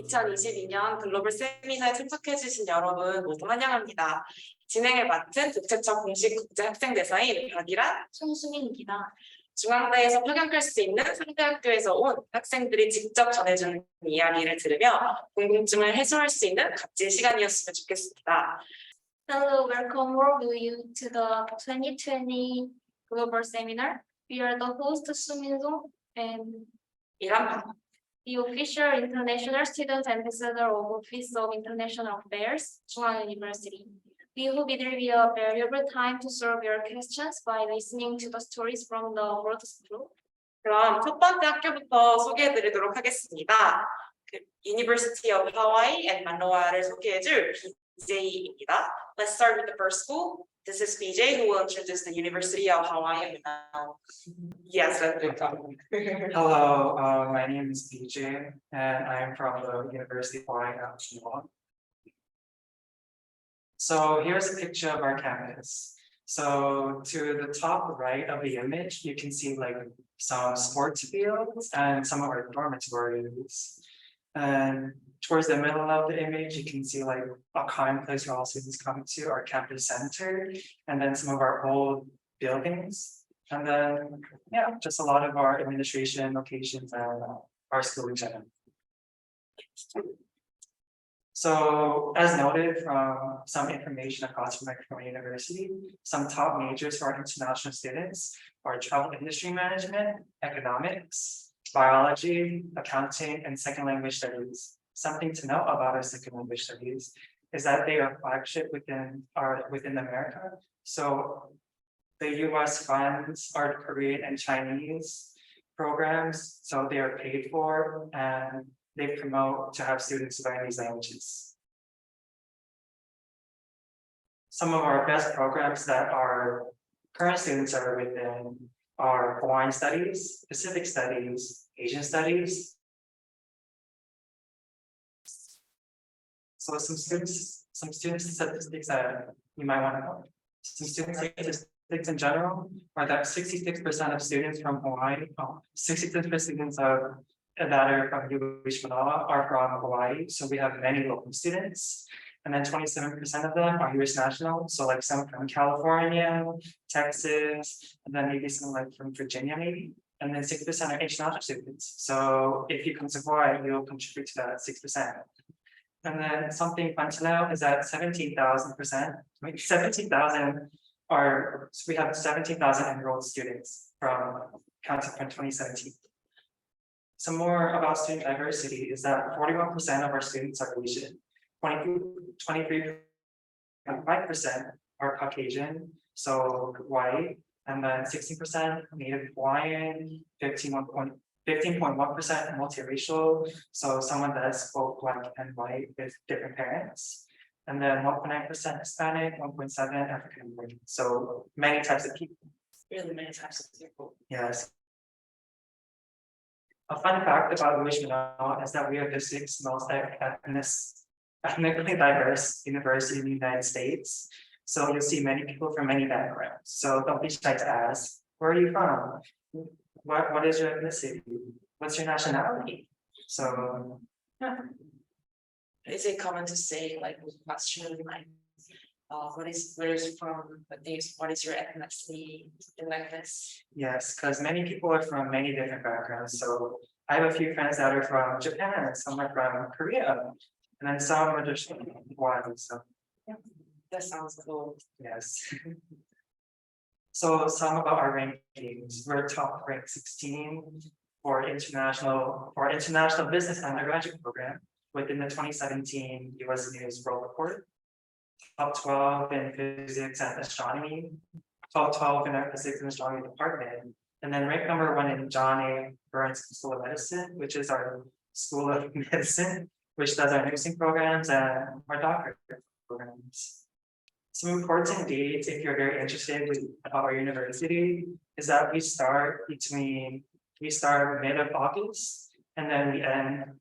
2022년 글로벌 세미나에 참석해주신 여러분 모두 환영합니다. 진행을 맡은 국제청 공식 국제학생대사인 박이란 손수민입니다. 중앙대에서 파견할 수 있는 상대 학교에서 온 학생들이 직접 전해주는 이야기를 들으며 궁금증을 해소할 수 있는 값진 시간이었으면 좋겠습니다. Hello, welcome all of you to the 2020 Global Seminar. We are the host Sumin Song and 이란 the official international student ambassador of Office of International Affairs, Chunghwa University. We hope it will be a valuable time to solve your questions by listening to the stories from the world school. 그럼 첫 번째 학교부터 소개해드리도록 하겠습니다. University of Hawaii and Manoa를 소개해줄 BJ입니다. Let's start with the first school. This is BJ who will introduce the University of Hawaii and Manoa. Yes, that's it. Hello, my name is BJ, and I am from the University of Hawaii at Manoa. So here's a picture of our campus. So to the top right of the image, you can see like some sports fields and some of our dormitories. And towards the middle of the image, you can see like a common place where all students come to, our campus center, and then some of our old buildings. And then, yeah, just a lot of our administration locations and our school in general. So as noted from some information across from Microphone University, some top majors for our international students are travel industry management, economics, biology, accounting, and second language studies. Something to note about our second language studies is that they are flagship within America. So the US funds our Korean and Chinese programs, so they are paid for and they promote to have students learn these languages. Some of our best programs that our current students are within are Hawaiian studies, Pacific studies, Asian studies. So some student statistics that you might want to know. Some student statistics in general are that 66% of students from Hawaii, 66% of students that are from UH Manoa are from Hawaii. So we have many local students. And then 27% of them are US national. So like some from California, Texas, and then maybe some like from Virginia, maybe. And then 6% are international students. So if you come to Hawaii, you'll contribute to that 6%. And then something fun to know is that 17,000 are, so we have 17,000 enrolled students counted from 2017. Some more about student diversity is that 41% of our students are Asian, 23.5% are Caucasian, so white, and then 16% Native Hawaiian, 15.1% multiracial, so someone that is both Black and white with different parents, and then 1.9% Hispanic, 1.7% African American. So many types of people. Really many types of people. Yes. A fun fact about UH Manoa is that we are the 6th most ethnically diverse university in the United States. So you'll see many people from many backgrounds. So don't be shy to ask, where are you from? What is your ethnicity? What's your nationality? So yeah. Is it common to say like with question like where is from, what is your ethnicity, something like this? Yes, because many people are from many different backgrounds. So I have a few friends that are from Japan, some are from Korea, and then some are just one. So yeah, that sounds cool. Yes. So some about our rankings. We're top ranked 16 for international business undergraduate program within the 2017 US News World Report. Top 12 in physics and astronomy, top 12 in our physics and astronomy department, and then ranked number 1 in John A. Burns School of Medicine, which is our School of Medicine, which does our nursing programs and our doctorate programs. Some important dates, if you're very interested about our university, is that we start mid of August, and then we end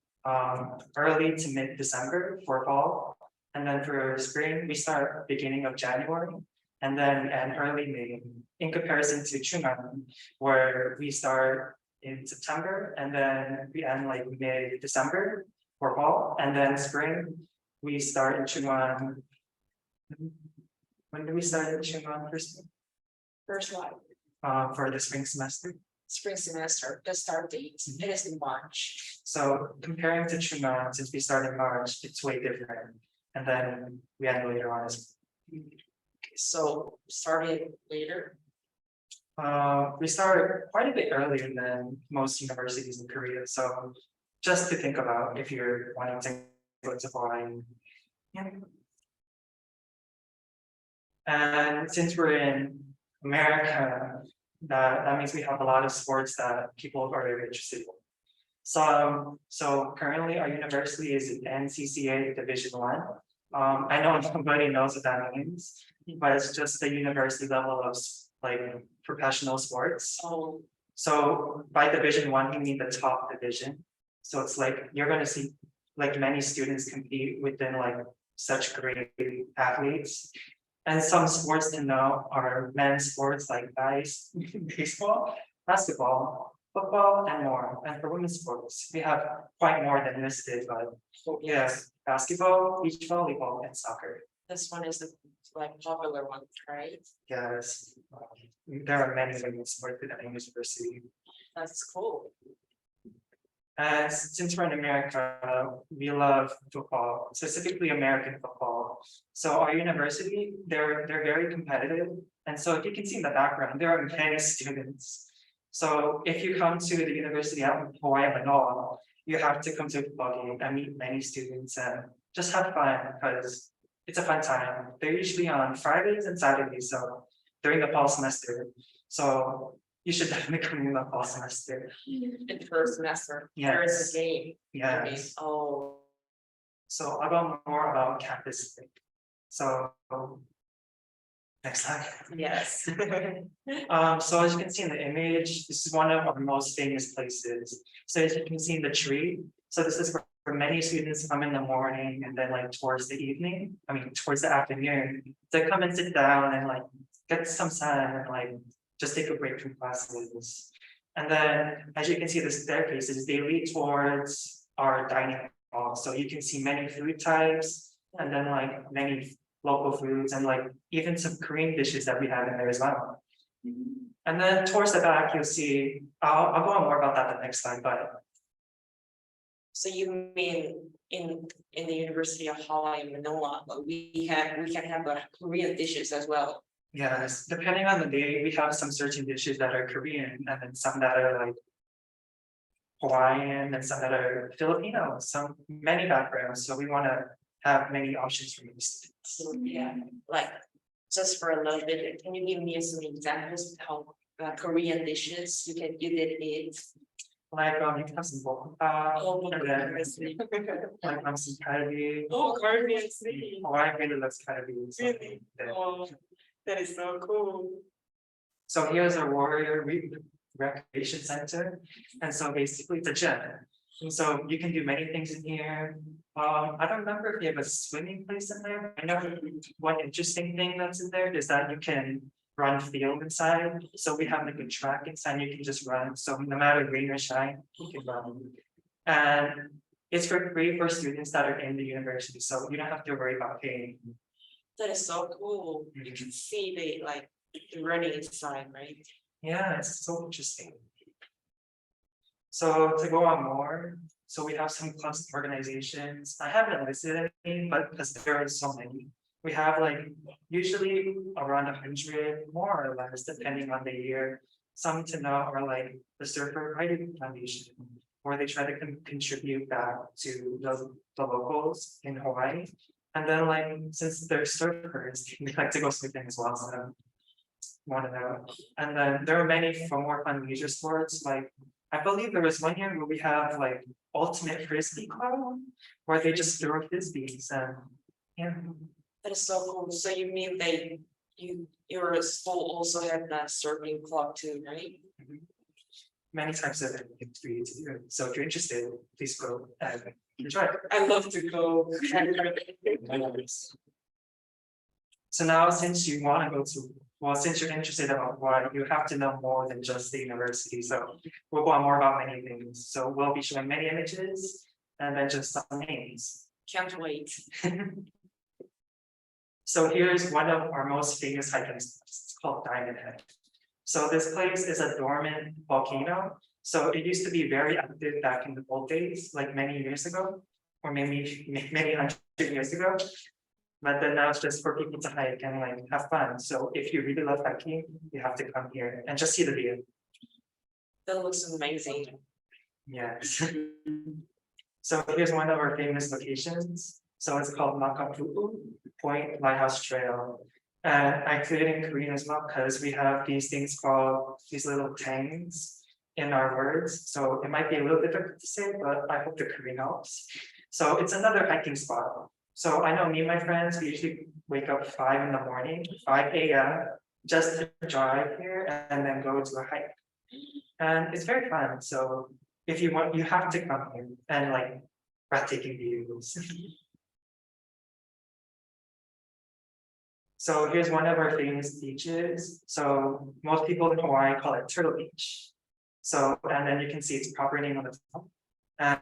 early to mid December for fall. And then for spring, we start beginning of January, and then end early May, in comparison to Chunghwa, where we start in September, and then we end like mid-December. for fall, and then spring, we start in Chunwan. When do we start in Chunwan first? First one, For the spring semester. spring semester, the start date, it is in March. So comparing to Chunwan, since we start in March, it's way different. And then we end later on as So started later. we start quite a bit earlier than most universities in Korea, so just to think about if you're wanting to go to Hawaii. Yeah. And since we're in America, that means we have a lot of sports that people are very interested in. So currently our university is in NCCA Division 1. I know nobody knows what that means, but it's just the university level of like professional sports. Oh, So by Division 1, you mean the top division. So it's like you're gonna see like many students compete within like such great athletes. And some sports to know are men's sports like ice, baseball, basketball, football, and more. And for women's sports, we have quite more than listed, but yes, basketball, beach volleyball, and soccer. this one is the like popular one, right? Yes, there are many women's sports at the university. That's cool. And since we're in America, we love football, specifically American football. So our university, they're very competitive. And so if you can see in the background, there are many students. So if you come to the university out in Hawaii, Manoa, you have to come to a football game and meet many students and just have fun because it's a fun time. They're usually on Fridays and Saturdays, so during the fall semester. So you should definitely come in the fall semester. In first semester, there is a game. Yes. Oh, So I'll go more about campus. So next slide. yes. So as you can see in the image, this is one of our most famous places. So as you can see in the tree, so this is where many students come in the morning and then like towards the evening, towards the afternoon, to come and sit down and like get some sun and like just take a break from classes. And then as you can see, the staircases, they lead towards our dining hall. So you can see many food types and then like many local foods and like even some Korean dishes that we have in there as well. And then towards the back, you'll see, I'll go on more about that the next slide, but So you mean in the University of Hawaii, Manoa, we can have the Korean dishes as well. yes, depending on the day, we have some certain dishes that are Korean and then some that are like Hawaiian and some that are Filipino, some many backgrounds. So we want to have many options for many students. So yeah, like just for a little bit, can you give me some examples of how Korean dishes you did eat? Like you can have some bokkeumbap, Oh, and then like some kalbi. oh, Korean city. Hawaii really loves kalbi. So, Really? yeah. Oh, that is so cool. So here's our warrior recreation center, and so basically it's a gym. And so you can do many things in here. I don't remember if you have a swimming place in there. I know one interesting thing that's in there is that you can run field inside. So we have like a track inside, you can just run. So no matter rain or shine, you can run. And it's free for students that are in the university, so you don't have to worry about paying. That is so cool. You can see the running inside, right? Yeah, it's so interesting. So to go on more, so we have some clubs, organizations. I haven't listed any, but because there are so many. We have like usually around 100, more or less, depending on the year. Some to know are like the Surfer Writing Foundation, where they try to contribute back to the locals in Hawaii. And then like since they're surfers, they like to go swimming as well. So want to know. And then there are many for more fun leisure sports. Like I believe there was one year where we have like ultimate frisbee club, where they just throw frisbees and yeah. That is so cool. So you mean your school also had that surfing club too, right? Many types of things for you to do. So if you're interested, please go and enjoy. I love to go. So now since you want to go to, well, since you're interested about what, you have to know more than just the university. So we'll go on more about many things. So we'll be showing many images and then just some names. Can't wait. So here's one of our most famous hiking spots. It's called Diamond Head. So this place is a dormant volcano. So it used to be very active back in the old days, like many years ago, or maybe many hundred years ago. But then now it's just for people to hike and like have fun. So if you really love hiking, you have to come here and just see the view. That looks amazing. Yes. So here's one of our famous locations. So it's called Makapu'u Point Lighthouse Trail. And I put it in Korean as well because we have these things called these little tangs in our words. So it might be a little difficult to say, but I hope the Korean helps. So it's another hiking spot. So I know me and my friends, we usually wake up 5 in the morning, 5 a.m. just to drive here and then go to a hike. And it's very fun. So if you want, you have to come here and like breathtaking views. So here's one of our famous beaches. So most people in Hawaii call it Turtle Beach. So, and then you can see its proper name on the top.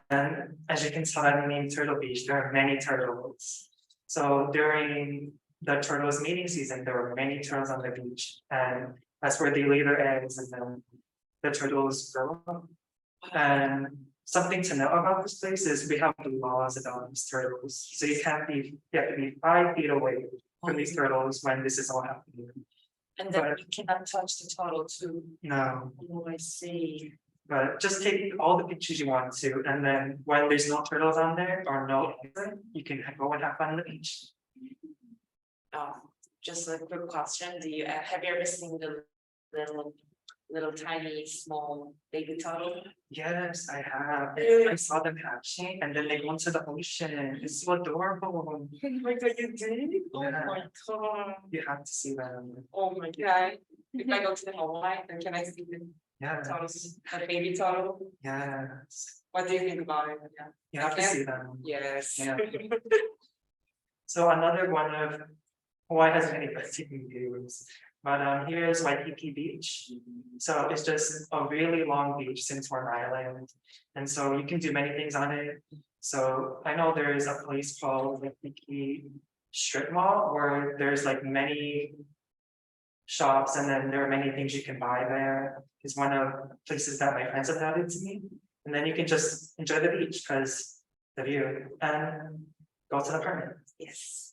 And as you can tell by the name Turtle Beach, there are many turtles. So during the turtles mating season, there were many turtles on the beach. And that's where they lay their eggs and then the turtles grow up. And something to know about this place is we have laws about these turtles. So you have to be 5 feet away from these turtles when this is all happening. And then you cannot touch the turtle too. No, Oh, I see. but just take all the pictures you want to, and then when there's no turtles on there or no anything, you can go and have fun on the beach. Just a quick question. Have you ever seen the little tiny small baby turtle? Yes, I have. Really? I saw them hatching and then they go into the ocean. It's so adorable. Oh my god, you did? Oh Yeah. my god. You have to see them. Oh my god. If I go to Hawaii, then can I see the Yeah, turtles, the baby turtle? yes. What do you think about it? Yeah. You have to Okay. see them. Yes. Yeah. So another one of Hawaii has many breathtaking views, but here's Waikiki Beach. So it's just a really long beach since we're an island, and so you can do many things on it. So I know there is a place called Waikiki Strip Mall where there's like many shops, and then there are many things you can buy there. It's one of the places that my friends have added to me, and then you can just enjoy the beach because the view and go to the permit. Yes.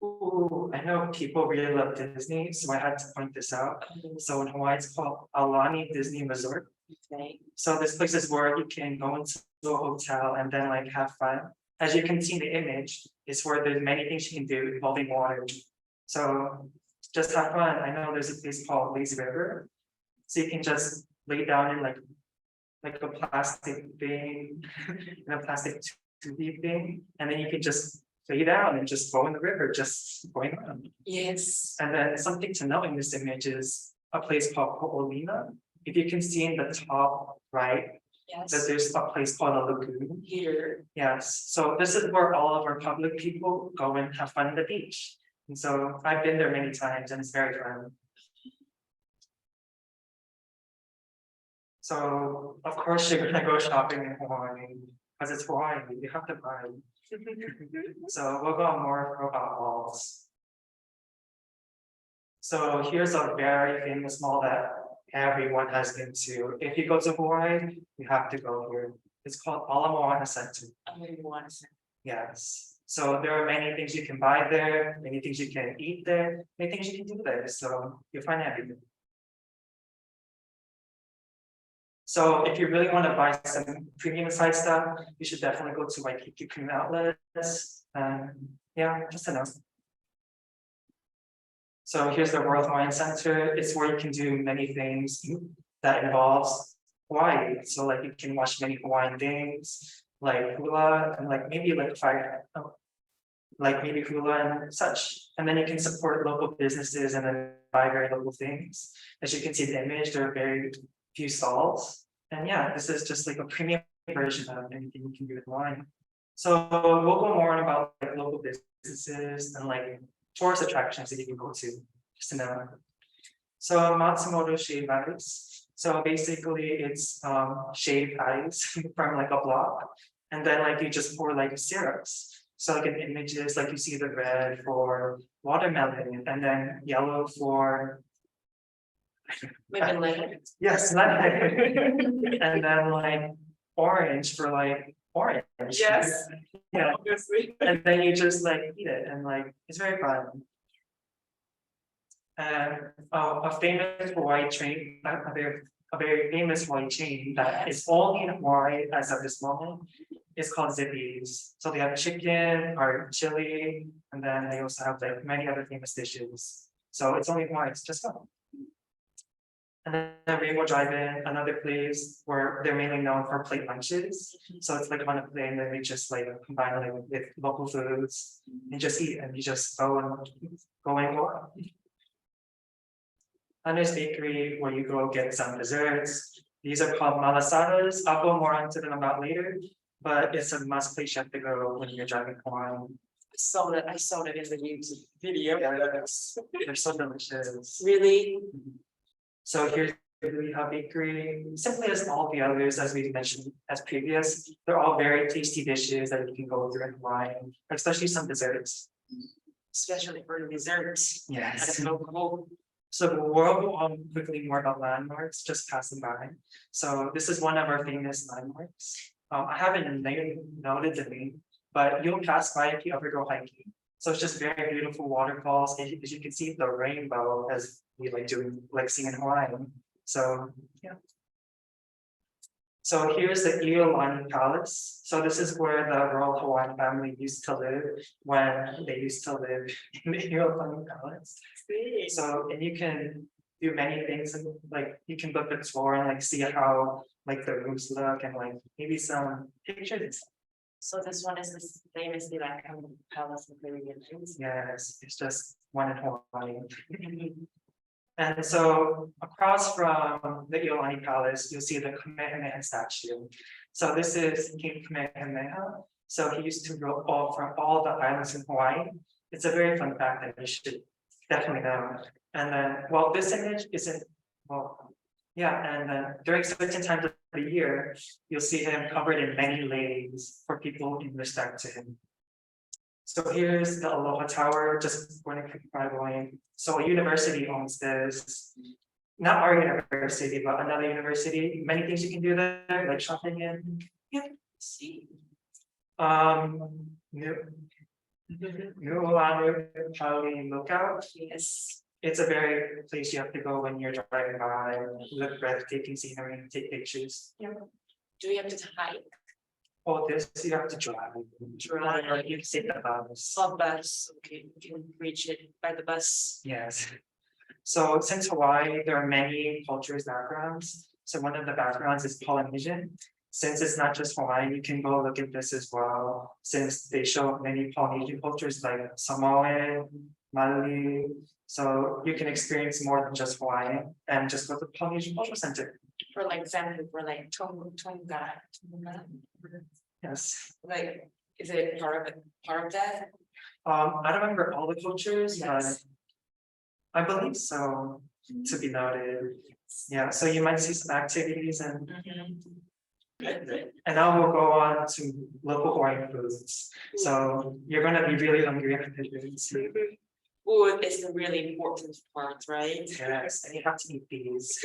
Ooh, I know people really love Disney, so I had to point this out. So in Hawaii, it's called Aulani Disney Resort. Okay. So this place is where you can go into a hotel and then like have fun. As you can see in the image, it's where there's many things you can do involving water. So just have fun. I know there's a place called Lazy River. So you can just lay down in like a plastic thing, in a plastic tubey thing, and then you can just lay down and just go in the river, just going on. Yes. And then something to note in this image is a place called Ho'olina. If you can see in the top right, that Yes. there's a place called a lagoon. Here. Yes, so this is where all of our public people go and have fun on the beach. And so I've been there many times and it's very fun. So of course you're gonna go shopping in Hawaii because it's Hawaii, you have to buy. So we'll go more about malls. So here's a very famous mall that everyone has been to. If you go to Hawaii, you have to go here. It's called Ala Moana Center. I really want to say. Yes. So there are many things you can buy there, many things you can eat there, many things you can do there. So you'll find everything. So if you really want to buy some premium side stuff, you should definitely go to Waikiki Premium Outlets. Yeah, just enough. So here's the World Hawaiian Center. It's where you can do many things that involves Hawaii. So like you can watch many Hawaiian things, like hula and like maybe like fire, like maybe hula and such. And then you can support local businesses and then buy very local things. As you can see the image, there are very few stalls. And yeah, this is just like a premium version of anything you can do with Hawaii. So we'll go more on about like local businesses and like tourist attractions that you can go to, just to know. So Matsumoto Shade Matters. So basically it's shaved ice from like a block. And then like you just pour like syrups. So like in images, like you see the red for watermelon and then yellow for Maybe later. yes, lemon. And then like orange for like orange. Yes. Yeah, Obviously. and then you just like eat it and like it's very fun. And a famous Hawaii chain, a very famous Hawaii chain that is only in Hawaii as of this moment is called Zippy's. So they have chicken or chili, and then they also have like many other famous dishes. So it's only Hawaii, it's just fun. And then Rainbow Drive-In, another place where they're mainly known for plate lunches. So it's like on a plate and then they just like combine it with local foods and just eat and you just go and go out. Hunter's Bakery, where you go get some desserts. These are called malasadas. I'll go more into them about later, but it's a must place you have to go when you're driving home. I saw that in the YouTube video. They're so delicious. Really? So here's Hub Bakery, simply as all the others, as we mentioned as previous, they're all very tasty dishes that you can go through and wine, especially some desserts. Especially for the desserts. Yes. That's so cool. So we'll go on quickly more about landmarks, just passing by. So this is one of our famous landmarks. I haven't noted the name, but you'll pass by if you ever go hiking. So it's just very beautiful waterfalls, and as you can see the rainbow as we like doing, like seeing in Hawaii. So, yeah. So here's the Iolani Palace. So this is where the royal Hawaiian family used to live when they used to live in the Iolani Palace. So, and you can do many things and like you can book a tour and like see how like the rooms look and like maybe some pictures. So this one is this famous Iolani Palace in Caribbean. Yes, it's just one in Hawaii. And so across from the Iolani Palace, you'll see the Kamehameha statue. So this is King Kamehameha. So he used to rule all from all the islands in Hawaii. It's a very fun fact that you should definitely know. And then, well, this image isn't, well, yeah, and then during certain times of the year, you'll see him covered in many leis for people in respect to him. So here's the Aloha Tower, just going to keep going. So a university owns this, not our university, but another university. Many things you can do there, like shopping and yeah, see. Nu'uanu Pauli Lookout. Yes. It's a very place you have to go when you're driving by, look breathtaking scenery, take pictures. Yeah. Do we have to hike? Oh, this you have to drive. Or you can take the bus. On bus, okay, you can reach it by the bus. Yes. So since Hawaii, there are many cultures, backgrounds. So one of the backgrounds is Polynesian. Since it's not just Hawaii, you can go look at this as well. Since they show many Polynesian cultures like Samoan, Maoli. So you can experience more than just Hawaii and just go to the Polynesian Cultural Center. For like example, for like Tonga. Yes. Like, is it part of that? I don't remember all the cultures, but Yes. I believe so, to be noted. Yeah, so you might see some activities and now we'll go on to local Hawaiian foods. So you're gonna be really hungry after this. Food is the really important part, right? Yes, and you have to eat these.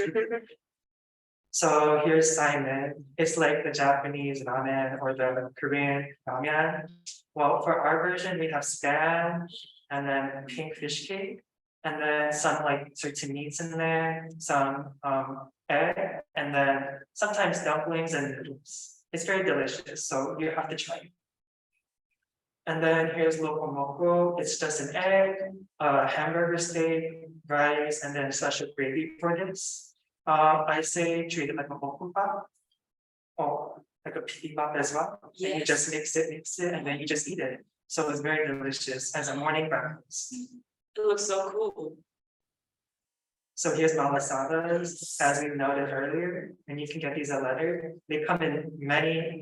So here's Simon. It's like the Japanese ramen or the Korean ramyun. Well, for our version, we have spam and then pink fish cake. And then some like certain meats in there, some egg, and then sometimes dumplings and noodles. It's very delicious, so you have to try it. And then here's loco moco. It's just an egg, hamburger steak, rice, and then special gravy for this. I say treat it like a bokkeumbap or like a bibimbap as well. And you Yes. just mix it, and then you just eat it. So it's very delicious as a morning breakfast. It looks so cool. So here's malasadas, as we noted earlier, and you can get these at letter. They come in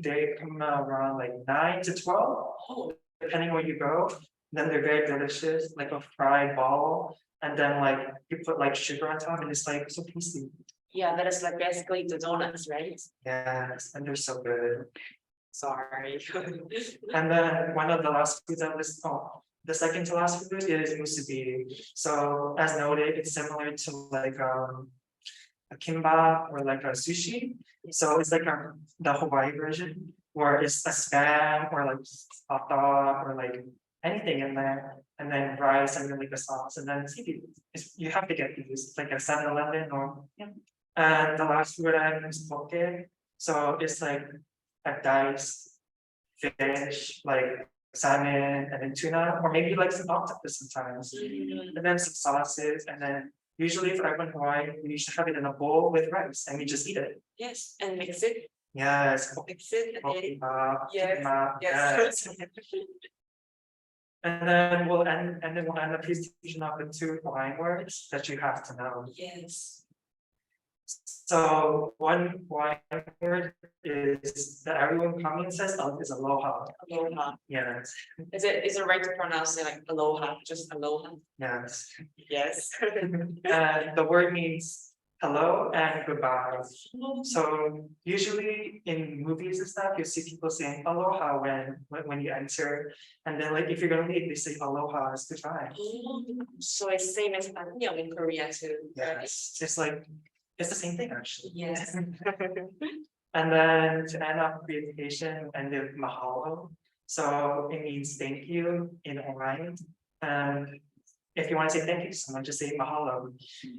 they come around like 9 to 12, Oh, depending where you go. Then they're very delicious, like a fried ball. And then like you put like sugar on top and it's like so tasty. Yeah, that is like basically the donuts, right? Yes, and they're so good. Sorry. And then one of the last foods on this, the second to last food is musubi. So as noted, it's similar to like a kimbap or like a sushi. So it's like the Hawaii version, where it's a spam or like hot dog or like anything in there, and then rice and then like a sauce and then seafood. You have to get these. It's like a 7-Eleven or and the last food item is poke. So it's like a diced fish, like salmon and then tuna, or maybe like some octopus sometimes. And then some sauces, and then usually for everyone in Hawaii, we used to have it in a bowl with rice and we just eat it. Yes, and mix it, Yes. mix it, and eat it. Yes, Kimbap, yes. And then we'll end the presentation off with 2 Hawaiian words that you have to know. Yes. So one Hawaiian word is that everyone commonly says is aloha. Aloha. Yes, Is it right to pronounce it like aloha, just aloha? yes. Yes. And the word means hello and goodbye. So usually in movies and stuff, you see people saying aloha when you enter. And then like if you're gonna leave, they say aloha is goodbye. So it's same as 안녕 in Korea too. right? Yes, it's like, it's the same thing actually. Yes. And then to end off presentation, and with mahalo. So it means thank you in Hawaiian. And if you want to say thank you to someone, just say mahalo.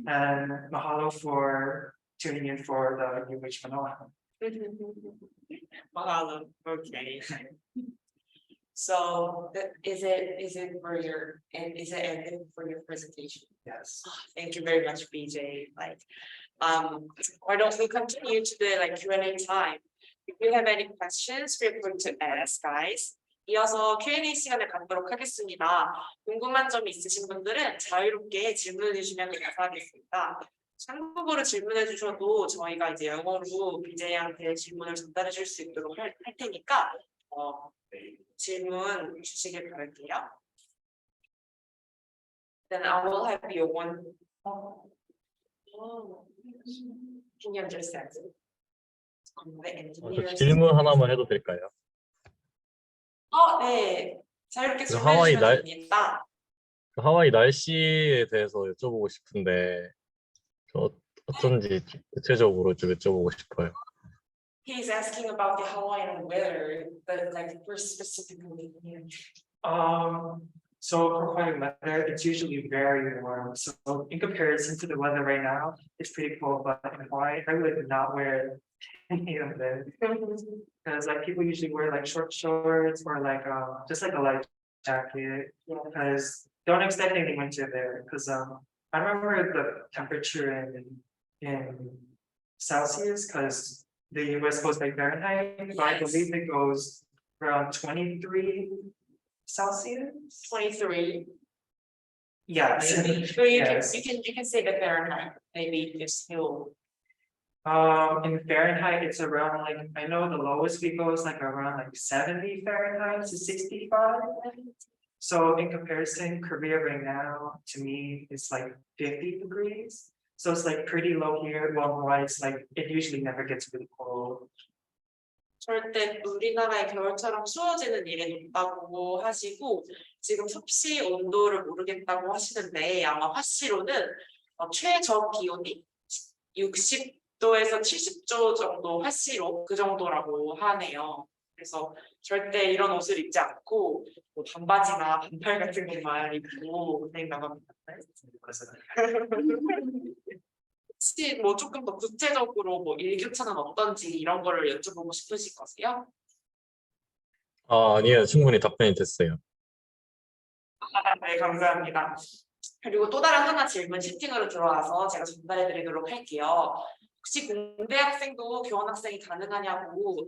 And mahalo for tuning in for the New Age Manoa. Mahalo, okay. So is it for your, and is it ending for your presentation? Yes. Thank you very much, BJ. Like, why don't we continue to the like Q&A time? If you have any questions, feel free to ask, guys. 이어서 Q&A 시간을 갖도록 하겠습니다. 궁금한 점이 있으신 분들은 자유롭게 질문해 주시면 감사하겠습니다. 참고로 질문해 주셔도 저희가 이제 영어로 BJ한테 질문을 전달해 줄 수 있도록 할 테니까 질문 주시길 바랄게요. Then I will have you one. Can you understand? 저 질문 하나만 해도 될까요? 네. 자유롭게 그 질문해 하와이 주시면 됩니다. 하와이 날씨에 대해서 여쭤보고 싶은데 어떤지 구체적으로 좀 여쭤보고 싶어요. He's asking about the Hawaiian weather, but like we're specifically here. So for Hawaiian weather, it's usually very warm. So in comparison to the weather right now, it's pretty cold. But in Hawaii, I would not wear any of this because like people usually wear like short shorts or like just like a light jacket. Because don't expect any winter there. Because I remember the temperature in Celsius, because the US goes by Fahrenheit, but I believe it goes around 23 Celsius. 23. Yes. So you Yes. you can say the Fahrenheit, maybe it's still. In Fahrenheit, it's around like, I know the lowest we go is like around like 70 Fahrenheit to 65. So in comparison, Korea right now, to me, it's like 50 degrees. So it's like pretty low here. Well, why it's like, it usually never gets really cold. 절대 우리나라의 겨울처럼 추워지는 일이 없다고 하시고 지금 섭씨 온도를 모르겠다고 하시는데 아마 화씨로는 최저 기온이 60도에서 70도 정도 화씨로 그 정도라고 하네요. 그래서 절대 이런 옷을 입지 않고 뭐 반바지나 반팔 같은 것만 입고 그냥 나갑니다. 혹시 뭐 조금 더 구체적으로 뭐 일교차는 어떤지 이런 거를 여쭤보고 싶으실 거세요? 아니요, 충분히 답변이 됐어요. 네, 감사합니다. 그리고 또 다른 하나 질문 채팅으로 들어와서 제가 전달해 드리도록 할게요. 혹시 공대 학생도 교원 학생이 가능하냐고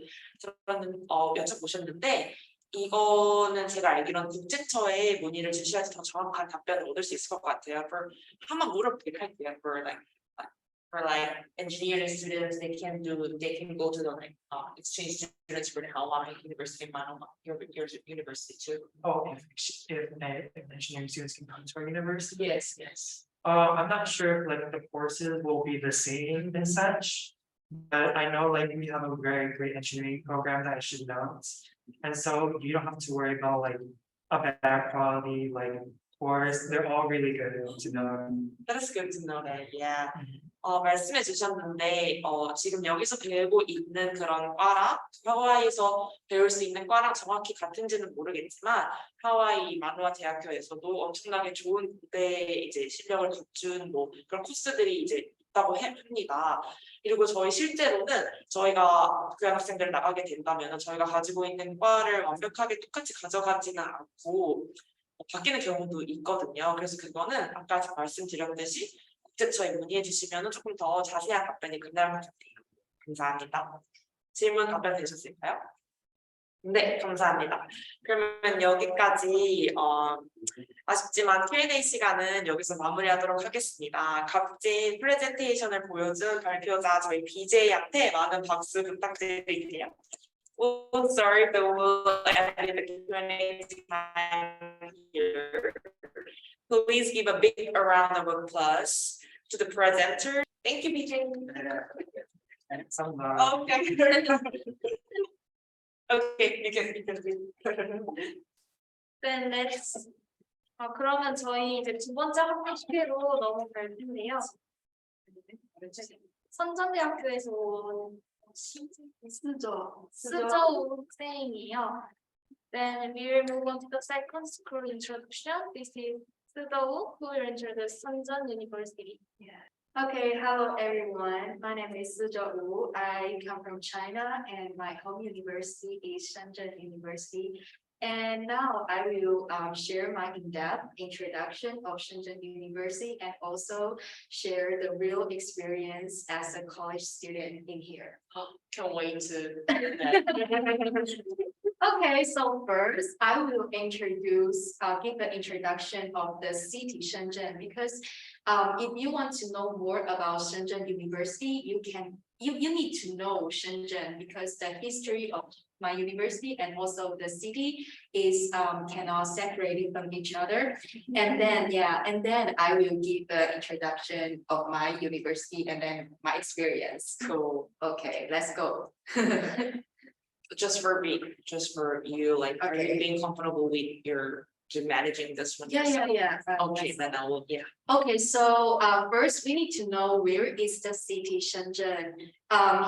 여쭤보셨는데 이거는 제가 알기로는 국제처에 문의를 주셔야지 더 정확한 답변을 얻을 수 있을 것 같아요. 한번 물어보도록 할게요. For like engineering students, they can go to the exchange students for the Hawaii University, Manoa, your university too. Oh, if engineering students can come to our university? Yes, yes. I'm not sure if like the courses will be the same and such. But I know like we have a very great engineering program that I should know. And so you don't have to worry about like a bad quality like course. They're all really good to know. That's good to know that. Yeah. 말씀해 주셨는데, 지금 여기서 배우고 있는 그런 과랑 하와이에서 배울 수 있는 과랑 정확히 같은지는 모르겠지만, 하와이 마누아 대학교에서도 엄청나게 좋은 무대 이제 실력을 갖춘 뭐 그런 코스들이 이제 있다고 합니다. 그리고 저희 실제로는 저희가 교환학생들 나가게 된다면 저희가 가지고 있는 과를 완벽하게 똑같이 가져가지는 않고 바뀌는 경우도 있거든요. 그래서 그거는 아까 말씀드렸듯이 국제처에 문의해 주시면 조금 더 자세한 답변이 끝날 것 같아요. 감사합니다. 질문 답변 되셨을까요? 네, 감사합니다. 그러면 여기까지 아쉽지만 Q&A 시간은 여기서 마무리하도록 하겠습니다. 값진 프레젠테이션을 보여준 발표자 저희 BJ한테 많은 박수 부탁드릴게요. Oh, sorry, but we'll end the Q&A time here. Please give a big round of applause to the presenter. Thank you, BJ. Okay. Okay, you can. Then let's. 그러면 저희 이제 두 번째 학교로 넘어갈 텐데요. 선전대학교에서 온 스저 학생이에요. Then we will move on to the second school introduction. This is Sudo, who will introduce Sunjeon University. Okay, hello everyone. My name is Sujo Wu. I come from China and my home university is Shenzhen University. And now I will share my in-depth introduction of Shenzhen University and also share the real experience as a college student in here. Can't wait to. Okay, so first I will give the introduction of the city Shenzhen because if you want to know more about Shenzhen University, you need to know Shenzhen because the history of my university and also the city is cannot separate it from each other. And then I will give the introduction of my university and then my experience. Cool. Okay, let's go. Just for you, like, are you Okay. being comfortable with your managing this one? Yeah. Okay, then I will. Yeah. Okay, so first we need to know where is the city Shenzhen.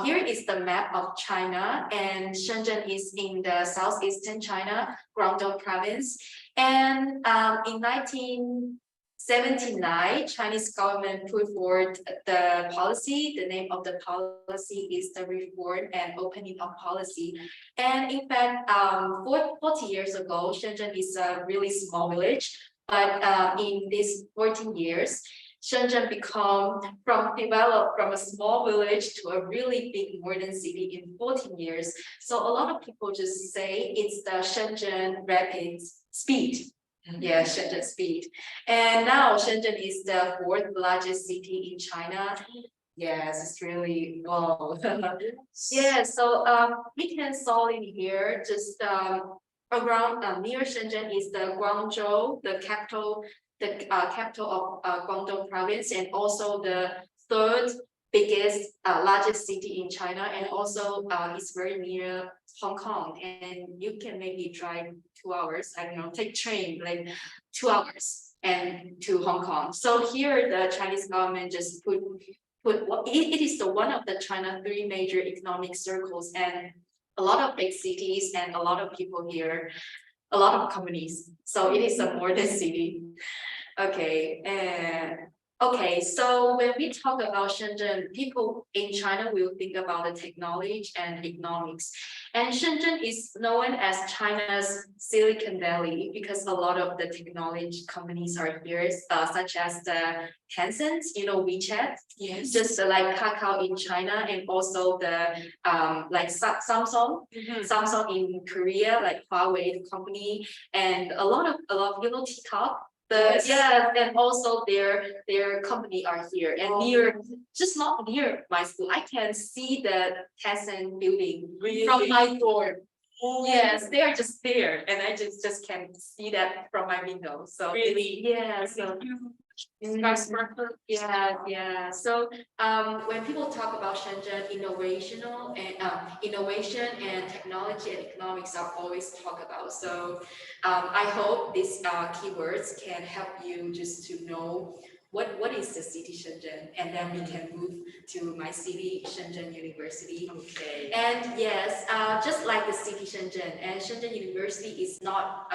Here is the map of China, and Shenzhen is in the southeastern China, Guangdong province. And in 1979, Chinese government put forward the policy. The name of the policy is the Reform and Opening of Policy. And in fact, 40 years ago, Shenzhen is a really small village. But in these 14 years, Shenzhen developed from a small village to a really big modern city in 14 years. So a lot of people just say it's the Shenzhen rapid speed. Yeah, Shenzhen speed. And now Shenzhen is the fourth largest city in China. Yes, it's really wow. Yeah, so we can saw in here just around near Shenzhen is the Guangzhou, the capital of Guangdong province, and also the third biggest largest city in China, and also it's very near Hong Kong, and you can maybe drive 2 hours, I don't know, take train like 2 hours and to Hong Kong. So here the Chinese government just put it is the one of the China 3 major economic circles, and a lot of big cities and a lot of people here, a lot of companies. So it is a modern city. Okay, so when we talk about Shenzhen, people in China will think about the technology and economics. And Shenzhen is known as China's Silicon Valley because a lot of the technology companies are here, such as the Tencent, WeChat, Yes. just like Kakao in China, and also the like Samsung in Korea, like Huawei the company, and a lot of TikTok. Yes. And also their company are here and just not near my school. I can see the Tencent building from my door. Yes, they are just there, and I just can see that from my window. So Really? yeah. So skyscraper. Yeah. So when people talk about Shenzhen, innovation and technology and economics are always talked about. So I hope these keywords can help you just to know what is the city Shenzhen, and then we can move to my city, Shenzhen University. Okay. And yes, just like the city Shenzhen, and Shenzhen University is not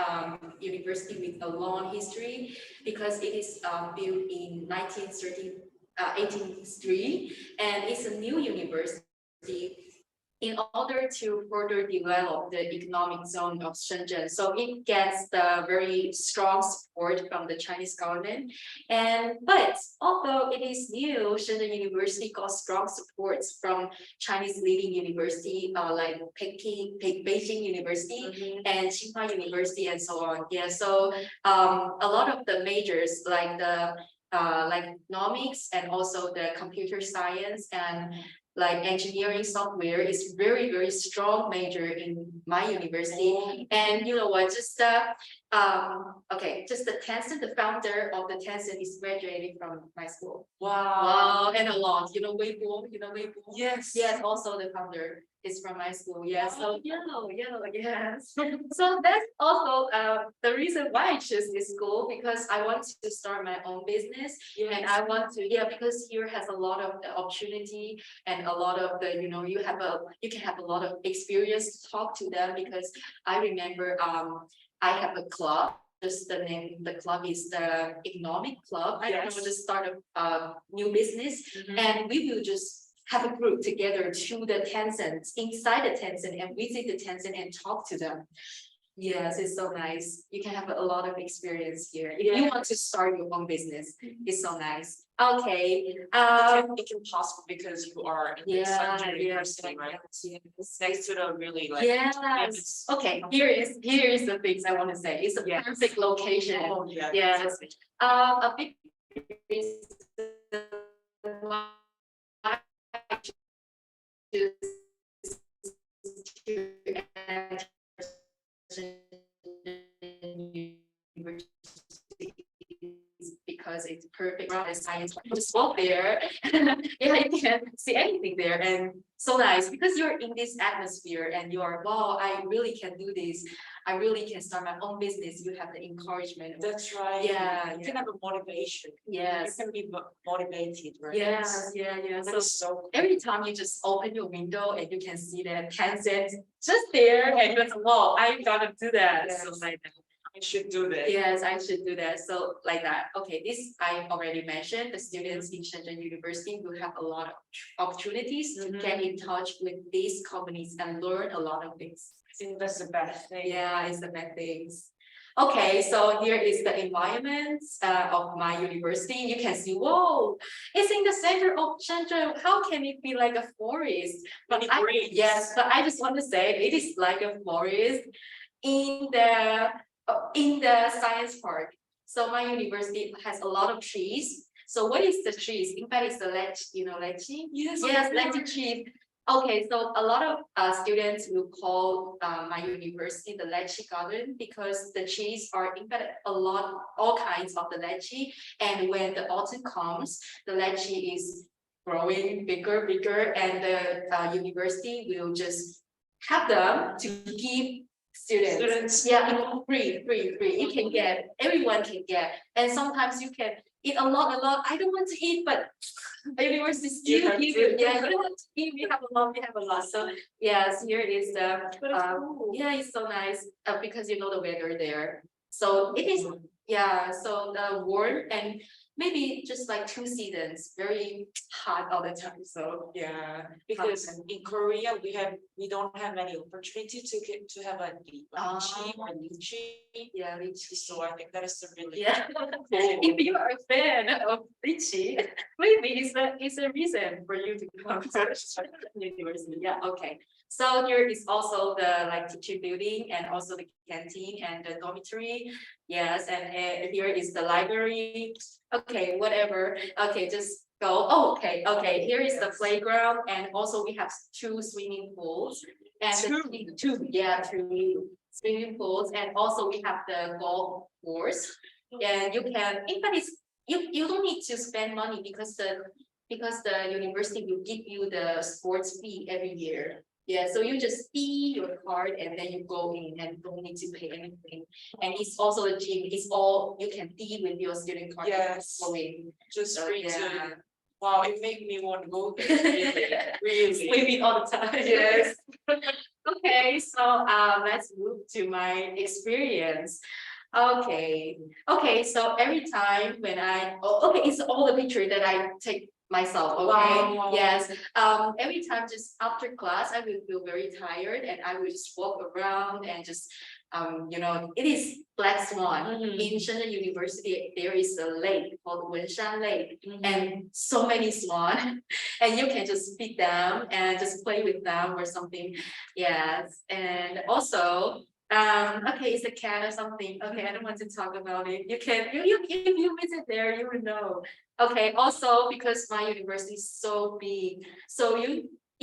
university with a long history because it is built in 1803, and it's a new university in order to further develop the economic zone of Shenzhen. So it gets the very strong support from the Chinese government. But although it is new, Shenzhen University got strong support from Chinese leading university like Beijing University and Tsinghua University and so on. Yeah, so a lot of the majors like the like economics and also the computer science and like engineering software is very strong major in my university. And you know what, just just the Tencent, the founder of the Tencent is graduating from my school. Wow. And a lot, Weibo, Yes. Yes, also the founder is from my school. Yeah, so yes. So that's also the reason why I chose this school, because I want to start my own business. And I want to, because here has a lot of the opportunity and a lot of the, you can have a lot of experience to talk to them, because I remember I have a club. Just the name, the club is the economic club. I don't know, just start a new business, and we will just have a group together to the Tencent, inside the Tencent, and visit the Tencent and talk to them. Yes, it's so nice. You can have a lot of experience here. If you want to start your own business, it's so nice. Okay. It can possible because you are in the Yeah, Shenzhen University, right? It's next to the really like. Yes. Okay, here is the things I want to say. It's a perfect location. Oh, yeah. Yes. A big reason why I choose to enter university is because it's perfect around science. You just walk there, you can see anything there, and so nice because you're in this atmosphere and you're, wow, I really can do this. I really can start my own business. You have the encouragement. That's right. You can have a motivation. Yes. You can be motivated, right? Yes, That is so cool. every time you just open your window and you can see the Tencent just there, and you're like, wow, I'm gonna do that. Yes. So like that. I should do that. Yes, I should do that. So like that. Okay, this I already mentioned. The students in Shenzhen University will have a lot of opportunities to get in touch with these companies and learn a lot of things. I think that's the best thing. Yeah, it's the bad things. Okay, so here is the environment of my university. You can see, whoa, it's in the center of Shenzhen. How can it be like a forest? But yes, but I just want to say it is like a forest in the science park. So my university has a lot of trees. So what is the trees? In fact, it's the lychee, Yes, lychee trees. Okay, so a lot of students will call my university the lychee garden because the trees are in fact all kinds of the lychee. And when the autumn comes, the lychee is growing bigger, and the university will just have them to give students. Yeah, free. You can get, everyone can get, and sometimes you can eat a lot. I don't want to eat, but the university still give you. Yeah, you don't want to eat. We have a lot. So yes, here is the. Yeah, it's so nice because you know the weather there. So it is. Yeah, so the warm and maybe just like 2 seasons, very hot all the time. So because in Korea we don't have any opportunity to have a lychee or lychee. Yeah, lychee. So I think that is a really If you are a fan of lychee, maybe it's a reason for you to come to university. Yeah, okay. So here is also the like teaching building and also the canteen and the dormitory. Yes, and here is the library. Okay, whatever. Okay, just go. Oh, okay. Here is the playground, and also we have 2 swimming pools. And two swimming pools, and also we have the golf course. And you can, in fact, it's you don't need to spend money because the university will give you the sports fee every year. Yeah, so you just see your card and then you go in and don't need to pay anything. And it's also a gym, it's all you can do with your student card. Yes. Go in. Just So, free yeah. to, wow, it made me want to go there, really, really. Sleeping all the time. Yes. Okay, so let's move to my experience. Okay, so every time when okay, it's all the picture that I take myself, okay? Wow. Yes, every time just after class, I will feel very tired and I will just walk around and just, it is Black Swan. Mhm. In Shenzhen University, there is a lake called Wenshan Lake Mhm. and so many swan and you can just feed them and just play with them or something. Yes, and also, okay, it's a cat or something. Okay, I don't want to talk about it. You can, if you visit there, you will know. Okay, also because my university is so big, so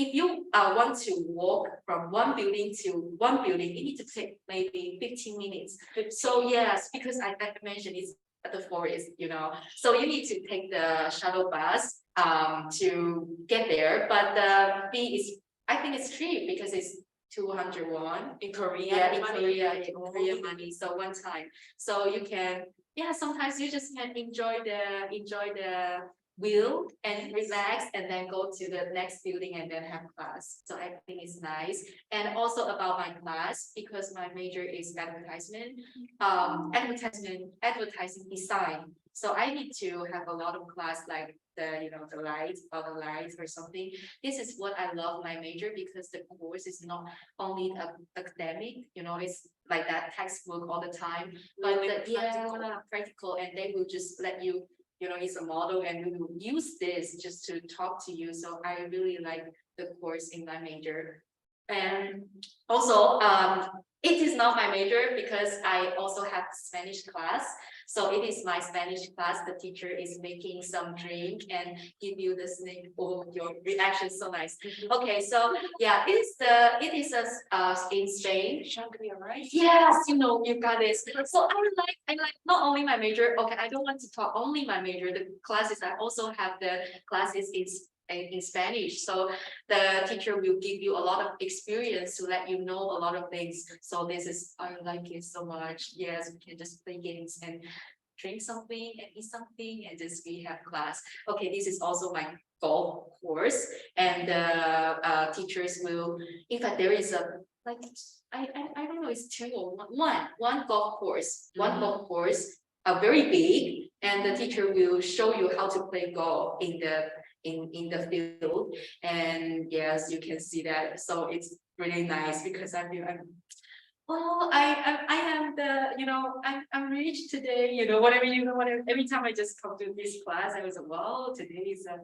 if you want to walk from one building to one building, you need to take maybe 15 minutes. So yes, because I mentioned it's at the forest, so you need to take the shuttle bus to get there, but the fee is, I think it's cheap because it's 200 won. In Korea. Yeah, in money. Korean money, so one time. So you can, yeah, sometimes you just can enjoy the wheel and relax and then go to the next building and then have class. So I think it's nice. And also about my class, because my major is advertising design. So I need to have a lot of class like the lights or something. This is what I love my major because the course is not only academic, it's like that textbook all the time, but practical, and they will just let you, it's a model and we will use this just to talk to you. So I really like the course in my major. And also, it is not my major because I also have Spanish class. So it is my Spanish class. The teacher is making some drink and give you the snake. Oh, your reaction is so nice. Okay, so yeah, it is in Spain. Shangri, right? Yes, you got this. So I like not only my major. Okay, I don't want to talk only my major. The classes I also have the classes in Spanish. So the teacher will give you a lot of experience to let you know a lot of things. So I like it so much. Yes, we can just play games and drink something and eat something and just we have class. Okay, this is also my golf course, and the teachers will. In fact, there is a like I don't know. It's two or one golf course. One golf course. Very big, and the teacher will show you how to play golf in the field, and yes, you can see that. So it's really nice because I am I'm rich today, whatever, every time I just come to this class, I was like, wow, today is a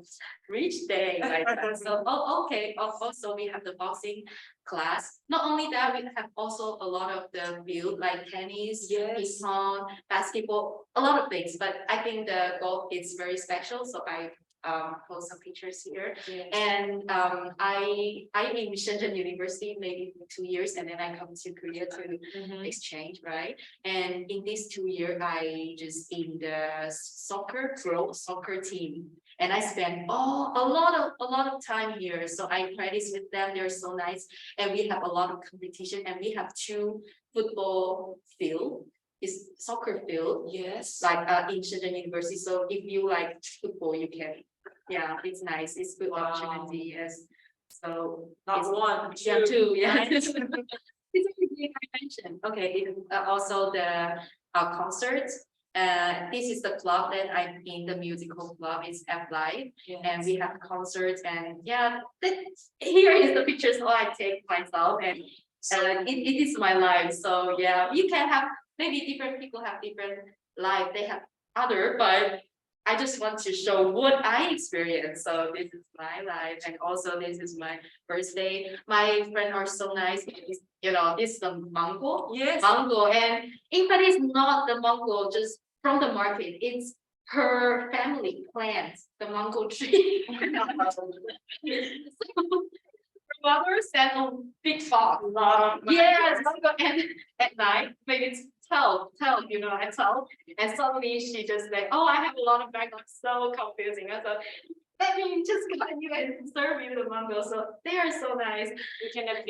rich day like that. So okay, also we have the boxing class. Not only that, we have also a lot of the field like tennis, ping pong, basketball, a lot of things, but I think the golf is very special, so I post some pictures here. And I in Shenzhen University maybe for 2 years, and then I come to Korea to exchange, right? And in these 2 years, I just in the soccer team, and I spend a lot of time here. So I practice with them. They're so nice, and we have a lot of competition, and we have 2 football field. Is soccer field, Yes. like in Shenzhen University. So if you like football, you can. Yeah, it's nice. It's good opportunity. Yes. So Not it's one, yeah, two. Yeah. right? It's everything I mentioned. Okay. Also the concerts. This is the club that I'm in. The musical club is F Live, and we have concerts. And yeah, here is the pictures all I take myself, and it is my life. So yeah, you can have maybe different people have different life. They have other, but I just want to show what I experienced. So this is my life, and also this is my birthday. My friends are so nice. It's the mango. Yes. Mango, and in fact, it's not the mango just from the market. It's her family plants the mango tree. Her mother sent a big box. Lot of Yes, and at night, maybe it's you know, I tell. And suddenly she just like, oh, I have a lot of background, so confusing. I thought, let me just guide you and serve you the mango. So they are so nice. We can have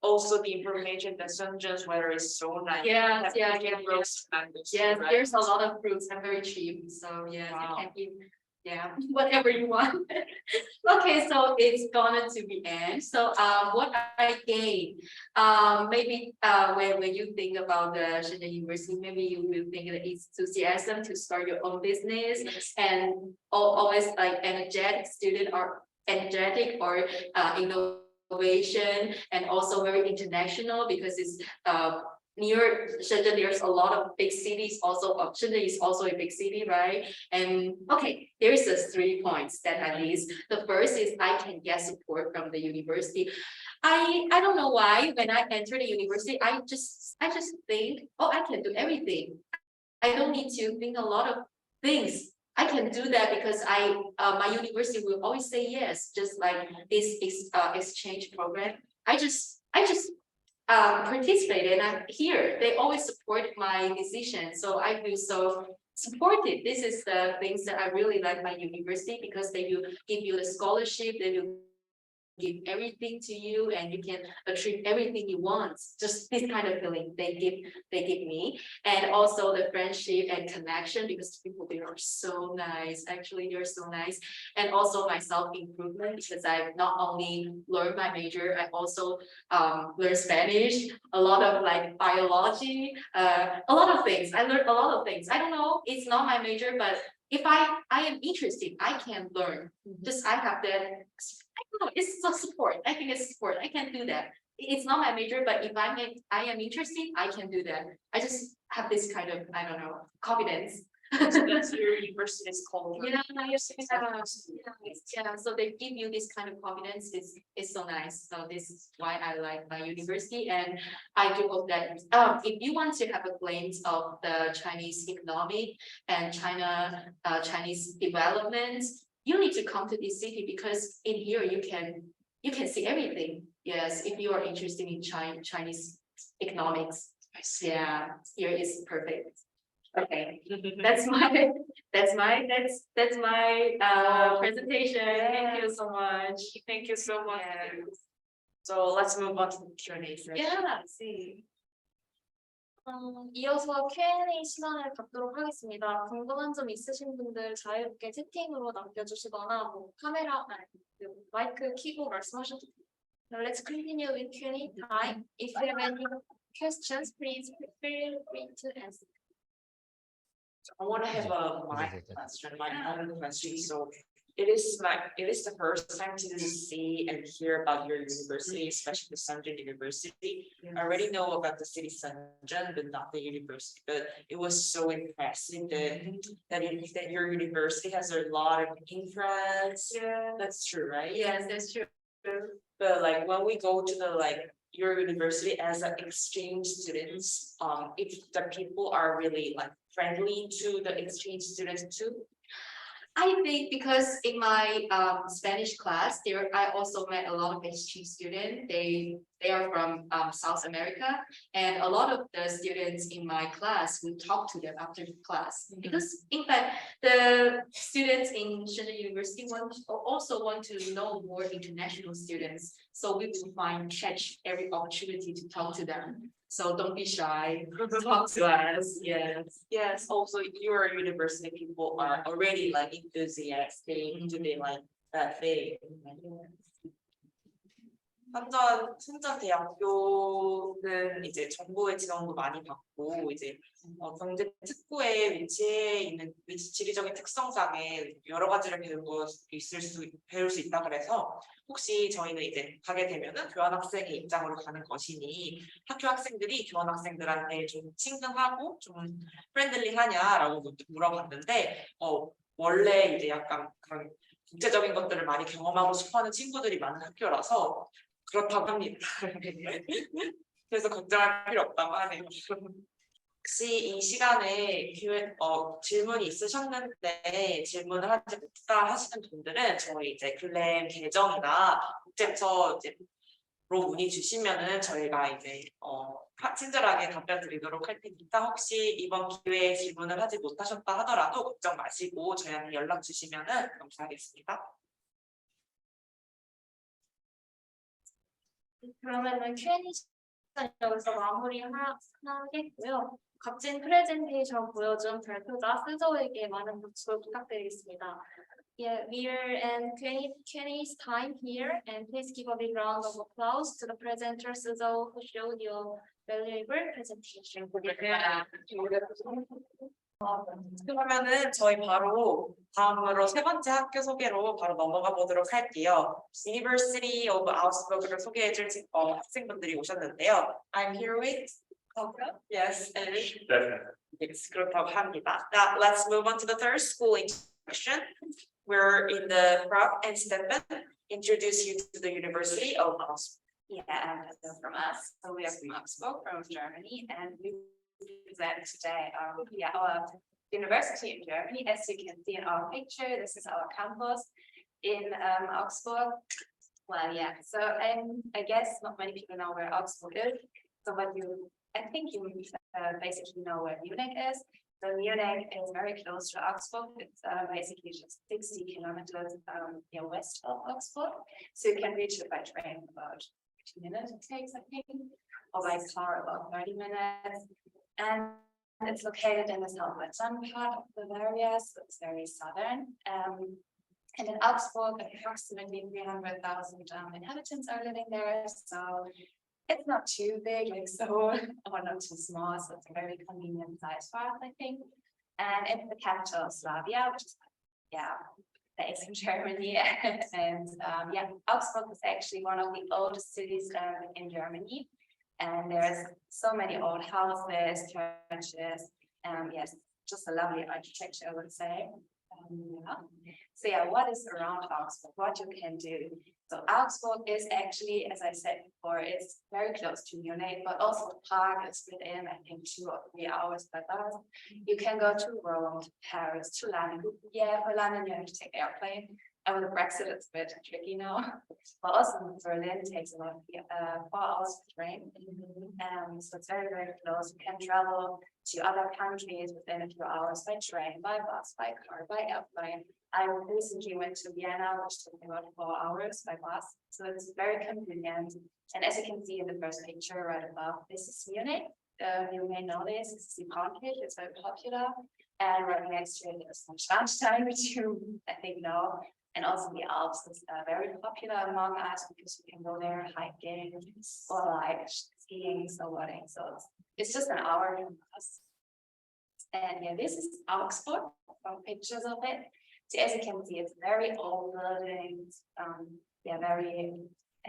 also the information that Sunjun's weather is so nice. Yes, that yeah, we can yeah, grow yeah. some mangoes, Yes, right? there's a lot of fruits and very cheap. So yes, Wow. you can eat, yeah, whatever you want. Okay, so it's gonna to be end. So what I gain, maybe when you think about the Shenzhen University, maybe you will think that it's enthusiasm to start your own business and always like energetic or innovation and also very international because it's near Shenzhen, there's a lot of big cities also. Shenzhen is also a big city, right? And okay, there's a 3 points that at least. The first is I can get support from the university. I don't know why when I enter the university, I just think, oh, I can do everything. I don't need to think a lot of things. I can do that because my university will always say yes, just like this exchange program. I just participate and I'm here. They always support my decision. So I feel so supported. This is the things that I really like my university because they will give you the scholarship, they will give everything to you and you can achieve everything you want. Just this kind of feeling they give me. And also the friendship and connection because people there are so nice. Actually, they're so nice. And also my self-improvement because I not only learned my major, I also learned Spanish, a lot of like biology, a lot of things. I learned a lot of things. I don't know, it's not my major, but if I am interested, I can learn. Just I have that. I don't know. It's a support. I think it's support. I can do that. It's not my major, but if I am interested, I can do that. I just have this kind of I don't know confidence. So that's your university's called. Yeah, yeah. So they give you this kind of confidence. It's so nice. So this is why I like my university, and I do hope that if you want to have a glimpse of the Chinese economic and Chinese development, you need to come to this city because in here you can see everything. Yes, if you are interested in Chinese economics, yeah, here is perfect. Okay, that's my presentation. Thank you so much. Thank you so much. Yes. So let's move on to the Q&A session. Yeah, see. 이어서 Q&A 시간을 갖도록 하겠습니다. 궁금한 점 있으신 분들 자유롭게 채팅으로 남겨주시거나 뭐 카메라, 마이크 켜고 말씀하셔도 돼요. Now let's continue with Q&A time. If you have any questions, please feel free to ask. I want to have my question, my own question. So it is the first time to see and hear about your university, especially the Sunjun University. I already know about the city Sunjun, but not the university. But it was so impressive that your university has a lot of influence. Yeah. That's true, right? Yes, that's true. But like when we go to the your university as an exchange students, if the people are really like friendly to the exchange students too. I think because in my Spanish class, I also met a lot of exchange students. They are from South America, and a lot of the students in my class will talk to them after the class. Because in fact, the students in Shenzhen University also want to know more international students. So we will catch every opportunity to talk to them. So don't be shy. Talk to us. Yes. Yes. Also, your university people are already like enthusiastic. Do they like that thing? 순천대학교는 이제 정부의 지원도 많이 받고 이제 경제 특구의 위치에 있는 지리적인 특성상에 여러 가지를 배울 수 있다 그래서 혹시 저희는 이제 가게 되면은 교환학생의 입장으로 가는 것이니 학교 학생들이 교환학생들한테 좀 친근하고 좀 프렌들리하냐라고 물어봤는데 원래 이제 약간 그런 국제적인 것들을 많이 경험하고 싶어하는 친구들이 많은 학교라서 그렇다고 합니다. 그래서 걱정할 필요 없다고 하네요. 혹시 이 시간에 질문이 있으셨는데 질문을 하지 못했다 하시는 분들은 저희 이제 글램 계정이나 국제처 이제 문의 주시면은 저희가 이제 친절하게 답변 드리도록 할 테니까 혹시 이번 기회에 질문을 하지 못하셨다 하더라도 걱정 마시고 저희한테 연락 주시면은 감사하겠습니다. 그러면은 Q&A 시간 여기서 마무리하겠고요. 값진 프레젠테이션 보여준 발표자 스조에게 많은 박수 부탁드리겠습니다. Yeah, we're in Q&A's time here, and please give a big round of applause to the presenter Suzo who showed your valuable presentation. 그러면은 저희 바로 다음으로 세 번째 학교 소개로 바로 넘어가 보도록 할게요. University of Augsburg를 소개해줄 학생분들이 오셨는데요. I'm here with yes, and yes, 그렇다고 합니다. Now let's move on to the third school introduction. We're in the Prop and Stefan introduce you to the University of Augsburg. Yeah, and so from us, so we are from Augsburg, from Germany, and we present today our university in Germany. As you can see in our picture, this is our campus in Augsburg. Well, yeah, so I guess not many people know where Augsburg is. So I think you basically know where Munich is. So Munich is very close to Augsburg. It's basically just 60 kilometers west of Augsburg. So you can reach it by train about 2 minutes it takes, I think, or by car about 30 minutes. And it's located in the southwestern part of Bavaria, so it's very southern. And in Augsburg, approximately 300,000 inhabitants are living there. So it's not too big, like so, or not too small. So it's a very convenient size for us, I think. And it's the capital of Slavia, which is, based in Germany. And Augsburg is actually one of the oldest cities in Germany. And there's so many old houses, churches, yes, just a lovely architecture, I would say. So what is around Augsburg? What you can do? So Augsburg is actually, as I said before, it's very close to Munich, but also the park is within, I think, 2 or 3 hours by bus. You can go to Rome, to Paris, to London. Yeah, for London you have to take airplane. And with Brexit, it's a bit tricky now. But also Berlin takes about 4 hours to train. So it's very, very close. You can travel to other countries within a few hours by train, by bus, by car, by airplane. I recently went to Vienna, which took me about 4 hours by bus. So it's very convenient. And as you can see in the first picture right above, this is Munich. You may know this is the pancake, it's very popular. And right next to it is Schwanstein, which you, I think, know. And also the Alps is very popular among us because you can go there hiking or like skiing, snowboarding. So it's just an hour from us. And this is Augsburg, from pictures of it. So as you can see, it's very old buildings. I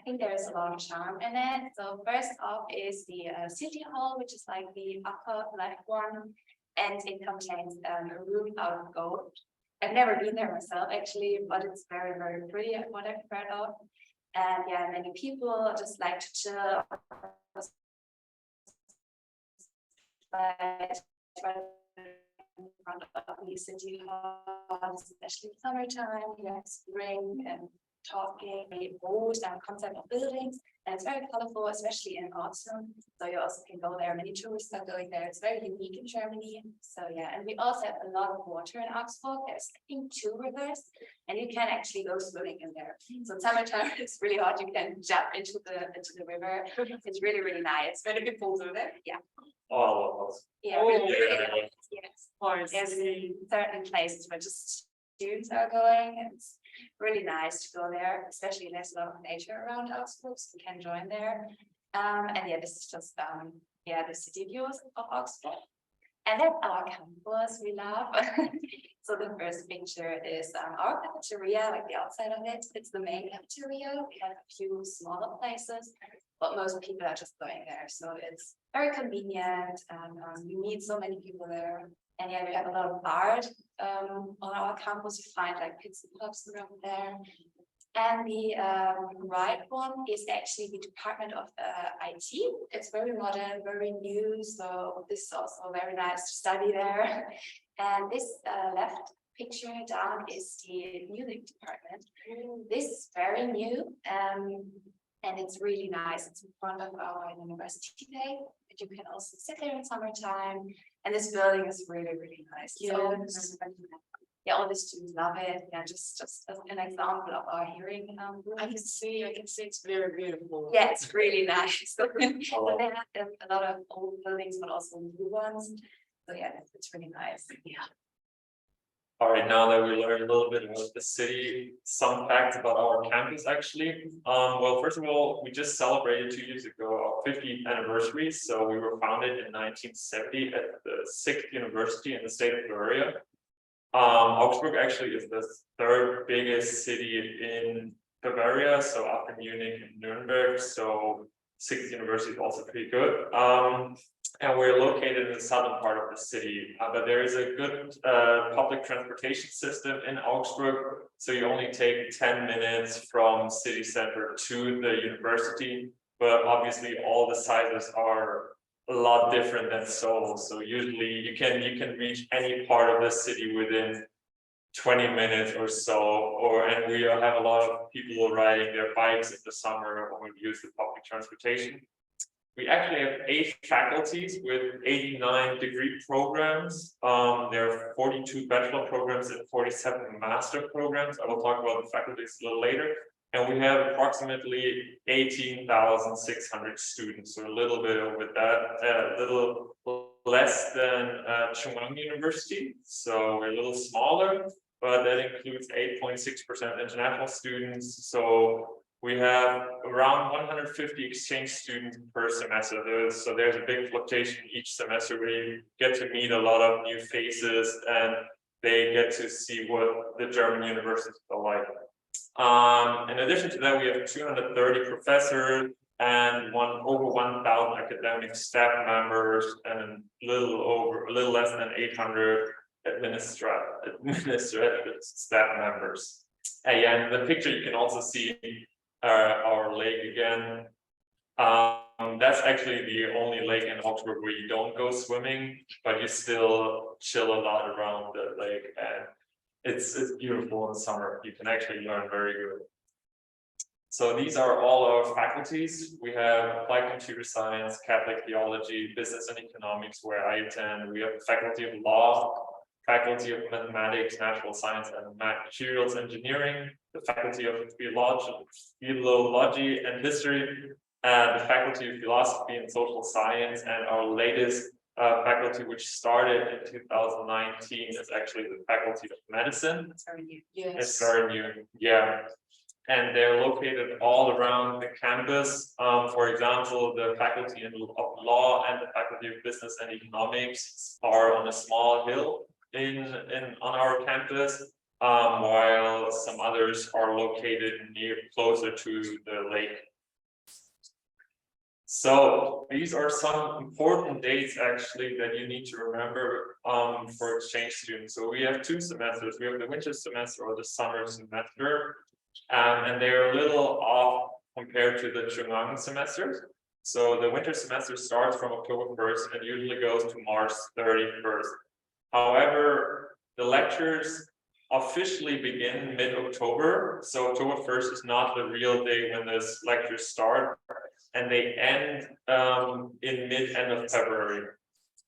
think there's a lot of charm in it. So first off is the city hall, which is like the upper left one. And it contains a room out of gold. I've never been there myself actually, but it's very, very pretty at what I've heard of. And many people just like to chill. But in front of the city hall, especially summertime, spring and talking, bold concept of buildings, and it's very colorful, especially in autumn. So you also can go there. Many tourists are going there. It's very unique in Germany. So and we also have a lot of water in Augsburg. There's I think 2 rivers, and you can actually go swimming in there. So in summertime it's really hot. You can jump into the river. It's really, really nice. Many people do that. Yeah. Oh, Really, yes. There's certain places where just students are going. It's really nice to go there, especially there's a lot of nature around Augsburg, so you can join there. And this is just the city views of Augsburg. And that's our campus we love. So the first picture is our cafeteria, like the outside of it. It's the main cafeteria. We have a few smaller places, but most people are just going there. So it's very convenient, and you meet so many people there. And we have a lot of art on our campus. You find like pizza pubs around there. And the right one is actually the Department of IT. It's very modern, very new. So this is also very nice to study there. And this left picture down is the music department. This is very new. And it's really nice. It's in front of our university day, but you can also sit there in summertime. And this building is really, really nice. Yeah, all the students love it. Yeah, just as an example of our hearing. I can see it's very beautiful. Yeah, it's really nice. So they have a lot of old buildings, but also new ones. So yeah, it's really nice. Yeah. All right, now that we learned a little bit about the city, some facts about our campus actually. Well, first of all, we just celebrated 2 years ago our 50th anniversary. So we were founded in 1970 at the 6th university in the state of Bavaria. Augsburg actually is the third biggest city in Bavaria, so after Munich and Nuremberg. So 6th university is also pretty good. And we're located in the southern part of the city, but there is a good public transportation system in Augsburg. So you only take 10 minutes from city center to the university, but obviously all the sizes are a lot different than Seoul. So usually you can reach any part of the city within 20 minutes or so, and we have a lot of people riding their bikes in the summer or use the public transportation. We actually have 8 faculties with 89 degree programs. There are 42 bachelor programs and 47 master programs. I will talk about the faculties a little later. And we have approximately 18,600 students, so a little bit over that, a little less than Chungang University. So we're a little smaller, but that includes 8.6% international students. So we have around 150 exchange students per semester. So there's a big fluctuation each semester where you get to meet a lot of new faces and they get to see what the German universities are like. In addition to that, we have 230 professors and over 1,000 academic staff members and a little less than 800 administrative staff members. And in the picture, you can also see our lake again. That's actually the only lake in Augsburg where you don't go swimming, but you still chill a lot around the lake, and it's beautiful in summer. You can actually learn very good. So these are all our faculties. We have applied computer science, Catholic theology, business and economics, where I attend. We have the faculty of law, faculty of mathematics, natural science, and materials engineering, the faculty of philology and history, and the faculty of philosophy and social science, and our latest faculty, which started in 2019, is actually the faculty of medicine. It's very new. It's very new, yeah. And they're located all around the campus. For example, the faculty of law and the faculty of business and economics are on a small hill on our campus, while some others are located closer to the lake. So these are some important dates actually that you need to remember for exchange students. So we have 2 semesters. We have the winter semester or the summer semester, and they're a little off compared to the Chungang semesters. So the winter semester starts from October 1st and usually goes to March 31st. However, the lectures officially begin mid-October. So October 1st is not the real day when those lectures start, and they end in mid-end of February.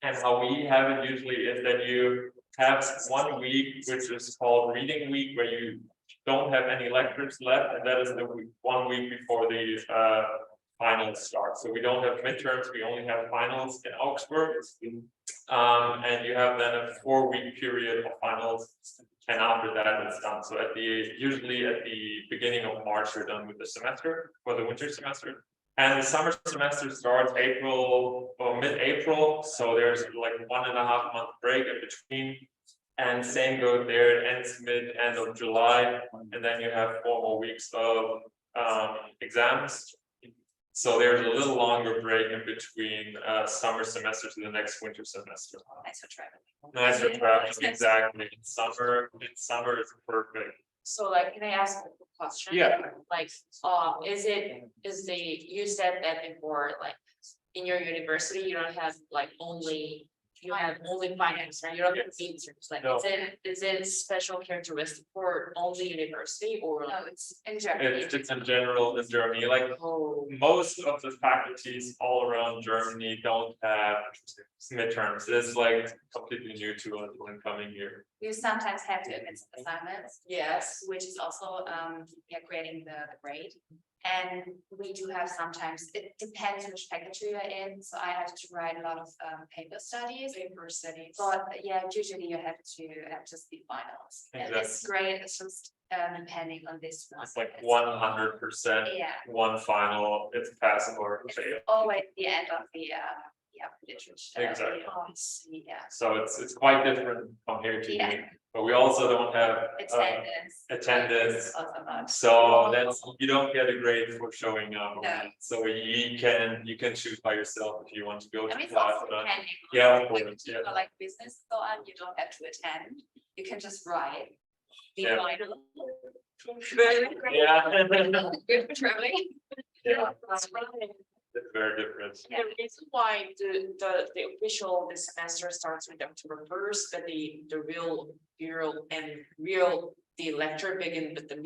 And how we have it usually is that you have 1 week, which is called reading week, where you don't have any lectures left, and that is the 1 week before the finals start. So we don't have midterms, we only have finals in Augsburg. And you have then a 4-week period of finals, and after that it's done. So usually at the beginning of March, you're done with the semester, for the winter semester. And the summer semester starts April or mid-April, so there's like 1.5 month break in between. And same goes there, it ends mid-end of July, and then you have 4 more weeks of exams. So there's a little longer break in between summer semester to the next winter semester. Nice for traveling. Nice for traveling, exactly. In summer it's perfect. So like, can I ask a question? Yeah. Like, you said that before, like, in your university, you don't have like only you have only finance, right? You don't have features, like, No. is it special characteristic for only university or? No, it's in Germany. It's in general in Germany, like Oh, most of the faculties all around Germany don't have midterms. It's like completely new to us when coming here. You sometimes have to admit some assignments, yes. which is also creating the grade. And we do have sometimes, it depends which faculty you're in, so I have to write a lot of paper studies. Paper studies. But yeah, usually you have to just be finals. And it's great, it's just depending on this one. It's like 100%, Yeah, one final, it's pass or fail. always the end of the literature. Exactly. Yeah, So it's quite different compared to Yeah. you, but we also don't have attendance. It's also not. So that's, you don't get a grade for showing up. No. So you can choose by yourself if you want to go I to mean, it's class also or not. depending. on, Yeah, of like, course, if yeah. you are like business and so on, you don't have to attend, you can just write. The Yeah. final. Yeah. Good for traveling. Yeah, That's right. it's very different. The reason why the official this semester starts with October 1st, but the real the lecture begin with the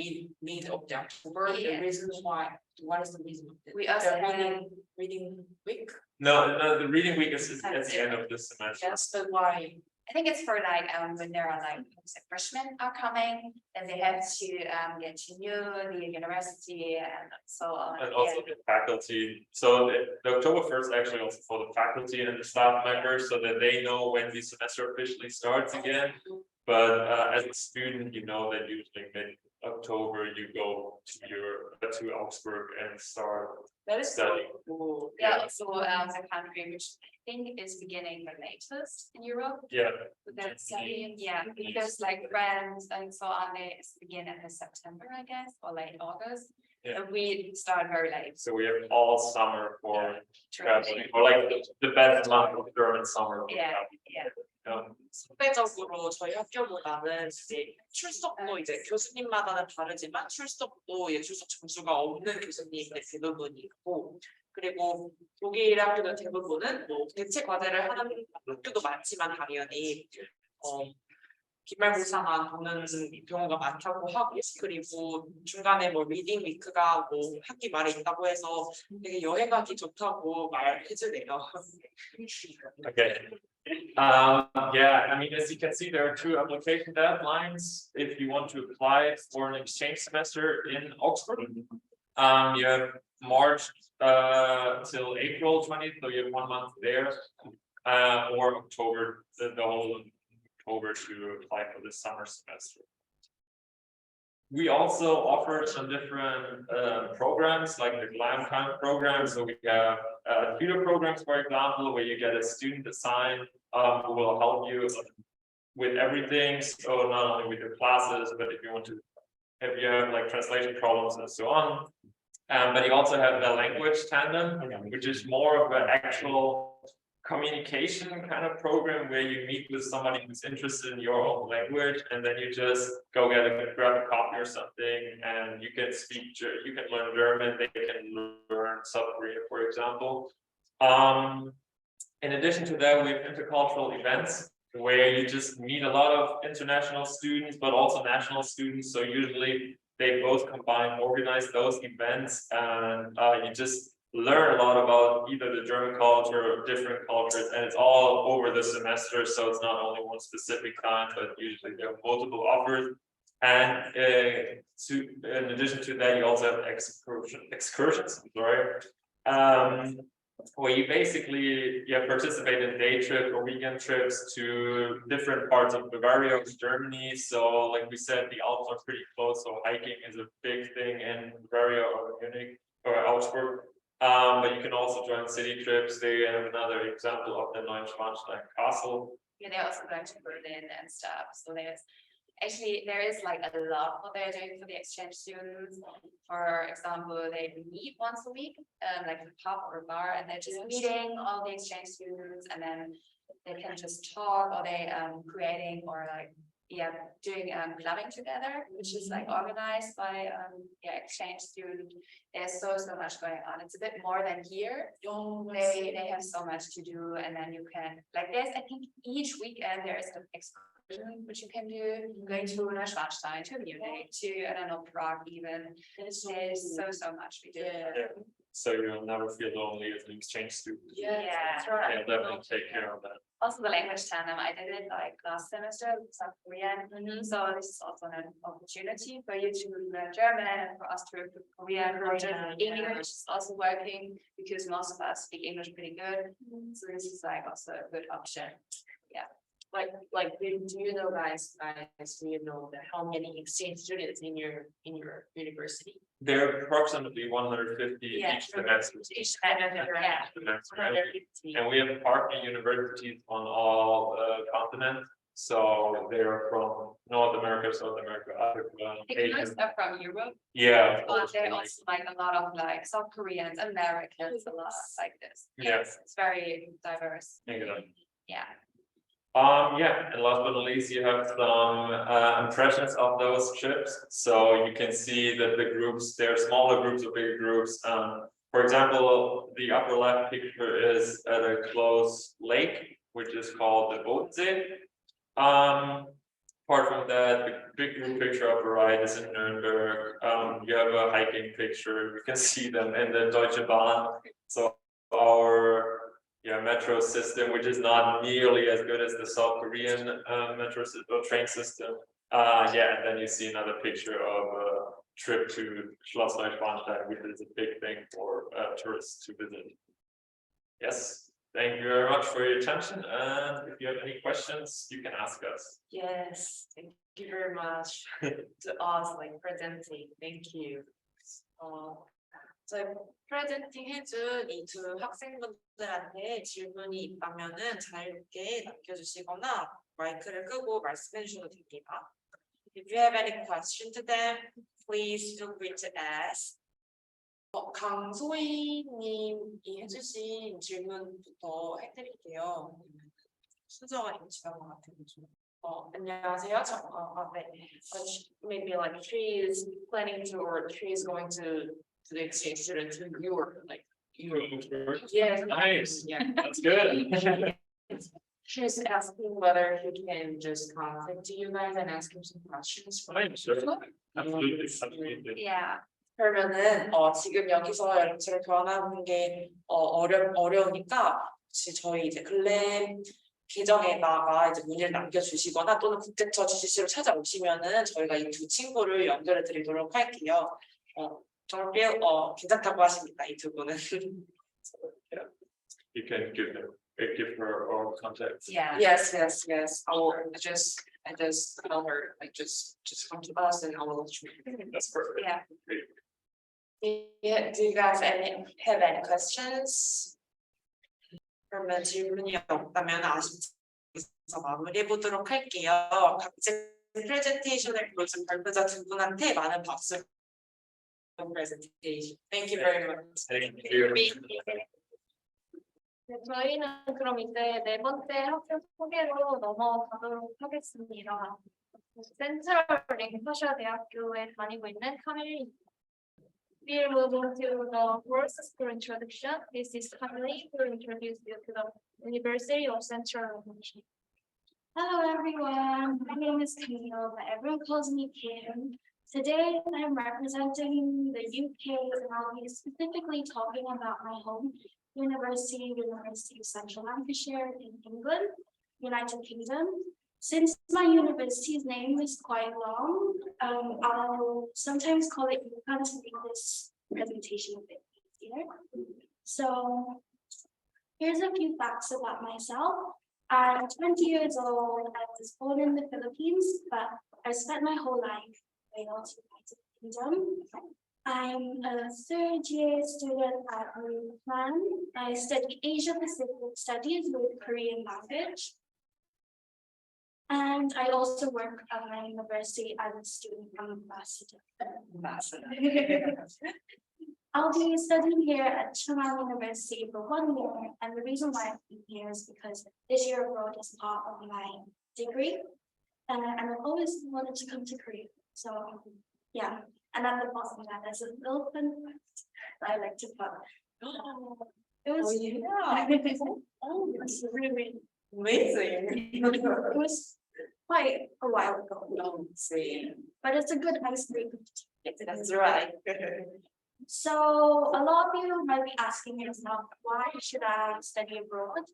mid of the October. The Yeah. reason why, what is the reason? We also The have, reading week, No, the reading week is at the end of this semester. yes, but why? I think it's for like, when there are like freshmen are coming, and they have to get to know the university and so on. And also the faculty, so the October 1st actually also for the faculty and the staff members, so that they know when the semester officially starts again. But as a student, you know that usually mid-October you go to Augsburg and start That is so studying. cool. Yeah, also the country which I think is beginning the latest in Europe. Yeah, That's yeah, because like France and so on, they begin in September, I guess, or late August. Yeah. And we start very late. so we have all summer for traveling, or like the best month of German summer. for Yeah, traveling. yeah. 상대적으로 저희 학교보다는 이제 출석도 이제 교수님마다는 다르지만 출석도 출석 점수가 없는 교수님들 대부분이 있고, 그리고 독일 학교는 대부분은 뭐 대체 과제를 하는 학교도 많지만 당연히 기말고사만 보는 경우가 많다고 하고, 그리고 중간에 뭐 리딩 위크가 뭐 학기 말에 있다고 해서 되게 여행 가기 좋다고 말해주네요. Okay. Yeah, I mean, as you can see, there are two application deadlines if you want to apply for an exchange semester in Oxford. You have March till April 20th, so you have 1 month there, or October, the whole October to apply for the summer semester. We also offer some different programs like the GLAM kind of program. So we have tutor programs, for example, where you get a student assigned who will help you with everything. So not only with your classes, but if you have like translation problems and so on. But you also have the language tandem, which is more of an actual communication kind of program where you meet with somebody who's interested in your own language, and then you just go grab a copy or something, and you can you can learn German, they can learn South Korean, for example. In addition to that, we have intercultural events where you just meet a lot of international students, but also national students. So usually they both combine, organize those events, and you just learn a lot about either the German culture or different cultures, and it's all over the semester, so it's not only one specific time, but usually there are multiple offers. And in addition to that, you also have excursions, where you basically participate in day trips or weekend trips to different parts of Bavaria or Germany. So like we said, the Alps are pretty close, so hiking is a big thing in Bavaria or Munich or Augsburg. But you can also join city trips. They have another example of the Neuschwanstein Castle. Yeah, they're also going to Berlin and stuff. So there is like a lot what they're doing for the exchange students. For example, they meet once a week, like a pub or a bar, and they're just meeting all the exchange students, and then they can just talk, or they creating or like yeah, doing clubbing together, which is like organized by yeah, exchange student. There's so much going on. It's a bit more than here. They have so much to do, and then you can like there's I think each weekend there is an excursion which you can do, going to Neuschwanstein, to Munich, to I don't know Prague even. There's so much we do. So you'll never feel lonely as an exchange student. Yeah. They'll definitely take care of that. Also the language tandem, I did it like last semester with South Korean, so this is also an opportunity for you to learn German and for us to learn Korean. English is also working because most of us speak English pretty good, so this is like also a good option. Do you know guys, do you know that how many exchange students in your university? There are approximately 150 Yeah. each semester. Yeah. And we have partner universities on all continents. So they're from North America, South America, Africa, Asia. Most are from Europe, Yeah. of but course, there are like- also like a lot of like South Koreans, Americans, a lot like this. Yeah. It's very diverse. Exactly. Yeah. Yeah, and last but not least, you have some impressions of those trips. So you can see that the groups, there are smaller groups or bigger groups. For example, the upper left picture is at a close lake, which is called the Botsee. Apart from that, the big group picture up the right is in Nuremberg. You have a hiking picture. You can see them in the Deutsche Bahn. So our metro system, which is not nearly as good as the South Korean metro or train system. And then you see another picture of a trip to Schloss Neuschwanstein, which is a big thing for tourists to visit. Yes, thank you very much for your attention, and if you have any questions, you can ask us. Yes, thank you very much to us presenting. Thank you. 저희 프레젠팅 해준 이 두 학생분들한테 질문이 있다면은 자유롭게 남겨주시거나 마이크를 끄고 말씀해 주셔도 됩니다. If you have any question to them, please feel free to ask. 강소희님이 해주신 질문부터 해드릴게요. 순서가 지난 것 같아요. 안녕하세요. Maybe like she is planning to, or she is going to the exchange student to Europe, Yes. Nice. Yeah. That's good. She's asking whether he can just contact you guys and ask him some questions. Sure. Absolutely. Yeah. 그러면은 지금 여기서 여러분들을 교환하는 게 어려우니까 혹시 저희 이제 글램 계정에다가 이제 문의를 남겨주시거나 또는 국제처 GCC로 찾아오시면은 저희가 이 두 친구를 연결해 드리도록 할게요. 정말 괜찮다고 하십니다. 이 두 분은. You can give her all contacts. Yeah. Yes. I just tell her just come to us and I will let you know. That's perfect. Yeah. Do you guys have any questions? 그러면 질문이 없다면 아쉽지만 마무리해 보도록 할게요. 각자 프레젠테이션을 보여준 발표자 두 분한테 많은 박수. Presentation. Thank you very much. Thank you. 네, 저희는 그럼 이제 네 번째 학생 소개로 넘어가도록 하겠습니다. 센트럴 랭카셔 대학교에 다니고 있는 카멜리입니다. We're moving to the first school introduction. This is Camille who will introduce you to the University of Central Asia. Hello everyone, my name is Camille, but everyone calls me Kim. Today I'm representing the UK and I'll be specifically talking about my home University of Central Lancashire in England, United Kingdom. Since my university's name is quite long, I'll sometimes call it UConn to make this presentation a bit easier. So here's a few facts about myself. I'm 20 years old. I was born in the Philippines, but I spent my whole life in the United Kingdom. I'm a third-year student at UConn. I study Asia Pacific Studies with Korean language. And I also work at my university as a student ambassador. I'll be studying here at Chunghwa University for 1 year, and the reason why I'm here is because this year abroad is part of my degree. And I always wanted to come to Korea. So yeah, and at the bottom of that, there's a little fun fact that I like to put. It was Oh, it's really amazing. it was quite a while ago, Oh, see. but it's a good icebreaker. That's right. So a lot of you might be asking yourself, why should I study abroad?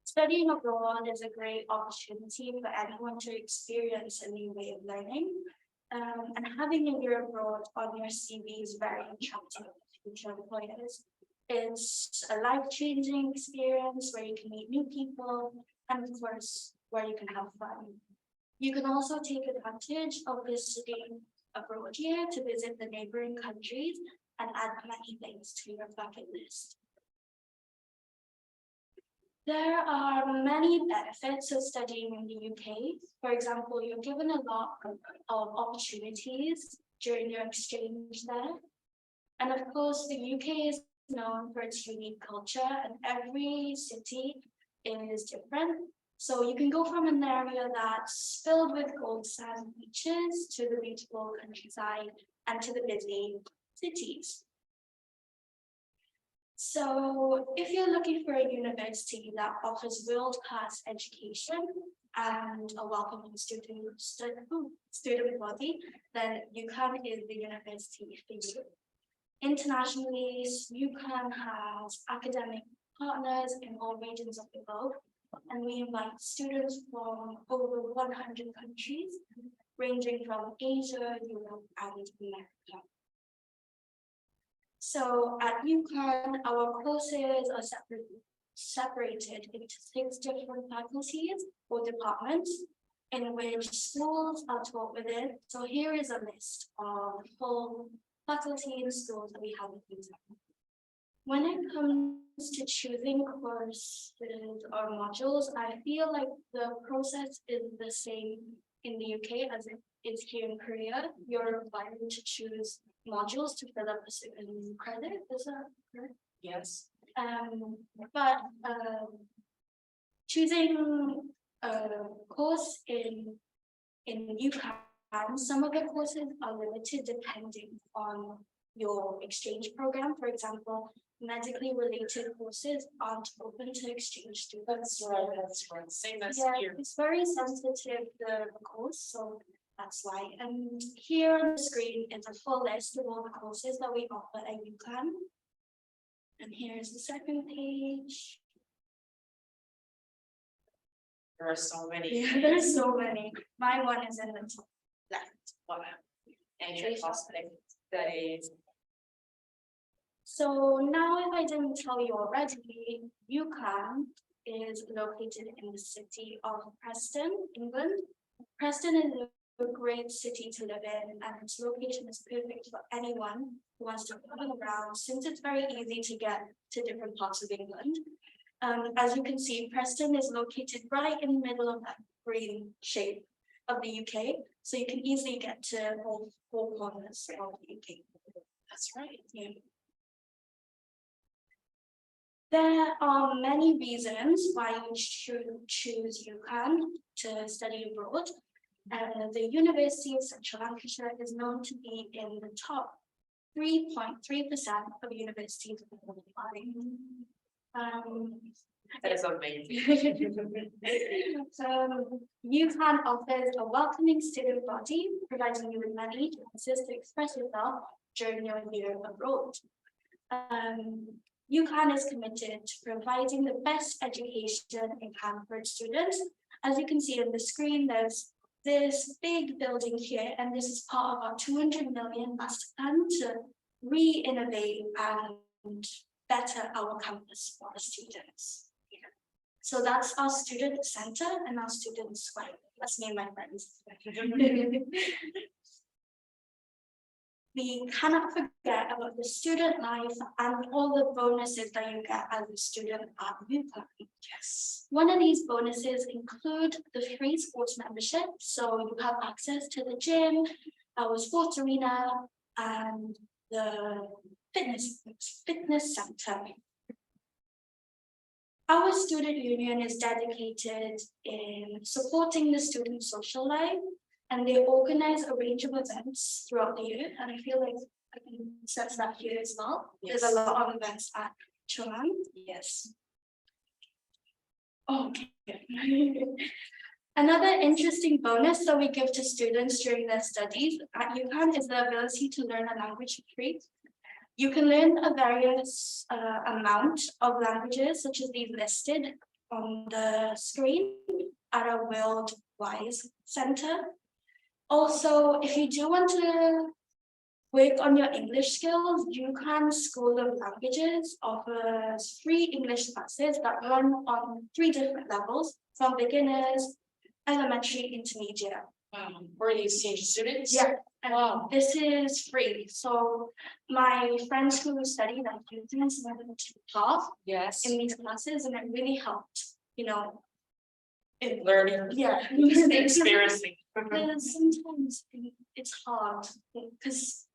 Studying abroad is a great opportunity for anyone to experience a new way of learning. And having a year abroad on your CV is very attractive to future employers. It's a life-changing experience where you can meet new people and of course, where you can have fun. You can also take advantage of this studying abroad year to visit the neighboring countries and add many things to your bucket list. There are many benefits of studying in the UK. For example, you're given a lot of opportunities during your exchange there. And of course, the UK is known for its unique culture and every city is different. So you can go from an area that's filled with gold sand beaches to the beautiful countryside and to the busy cities. So if you're looking for a university that offers world-class education and a welcoming student body, then UCAM is the university for you. Internationally, UCAM has academic partners in all regions of the globe, and we invite students from over 100 countries, ranging from Asia, Europe, and America. So at UCAM, our courses are separated into 6 different faculties or departments in which schools are taught within. So here is a list of full faculty and schools that we have at UCAM. When it comes to choosing courses or modules, I feel like the process is the same in the UK as it is here in Korea. You're required to choose modules to fill up a certain credit, is that correct? Yes. But choosing a course in UCAM, some of the courses are limited depending on your exchange program. For example, medically related courses aren't open to exchange students. That's right. Same as Yeah, here. it's very sensitive, the course, so that's why. And here on the screen is a full list of all the courses that we offer at UCAM. And here's the second page. There are so many. Yeah, there's so many. My one is in the top left. Wow. And your hospital studies. So now, if I didn't tell you already, UCAM is located in the city of Preston, England. Preston is a great city to live in, and its location is perfect for anyone who wants to travel around, since it's very easy to get to different parts of England. As you can see, Preston is located right in the middle of that green shape of the UK, so you can easily get to all 4 corners of the UK. That's right. Yeah. There are many reasons why you should choose UCAM to study abroad. The University of Central Lancashire is known to be in the top 3.3% of universities worldwide. That is amazing. UCAM offers a welcoming student body, providing you with many chances to express yourself during your year abroad. UCAM is committed to providing the best education in Canada for students. As you can see on the screen, there's this big building here, and this is part of our 200 million master plan to re-innovate and better our campus for our students. Yeah. So that's our student center and our student square. That's me and my friends. We cannot forget about the student life and all the bonuses that you get as a student at UCAM. Yes. One of these bonuses include the free sports membership. So you have access to the gym, our sports arena, and the fitness center. Our student union is dedicated in supporting the student social life, and they organize a range of events throughout the year. And I feel like I can sense that here as well. There's a lot of events at Chungan. Yes. Okay. Another interesting bonus that we give to students during their studies at UCAN is the ability to learn a language for free. You can learn a various amount of languages, such as these listed on the screen at our Worldwide Center. Also, if you do want to work on your English skills, UCAN School of Languages offers free English classes that run on 3 different levels, from beginners, elementary, intermediate. For these senior students? Yeah, and this is free. So my friends who studied at UCAN started to talk Yes. in these classes, and it really helped, you know. Learning. Yeah. Experiencing. But sometimes it's hard because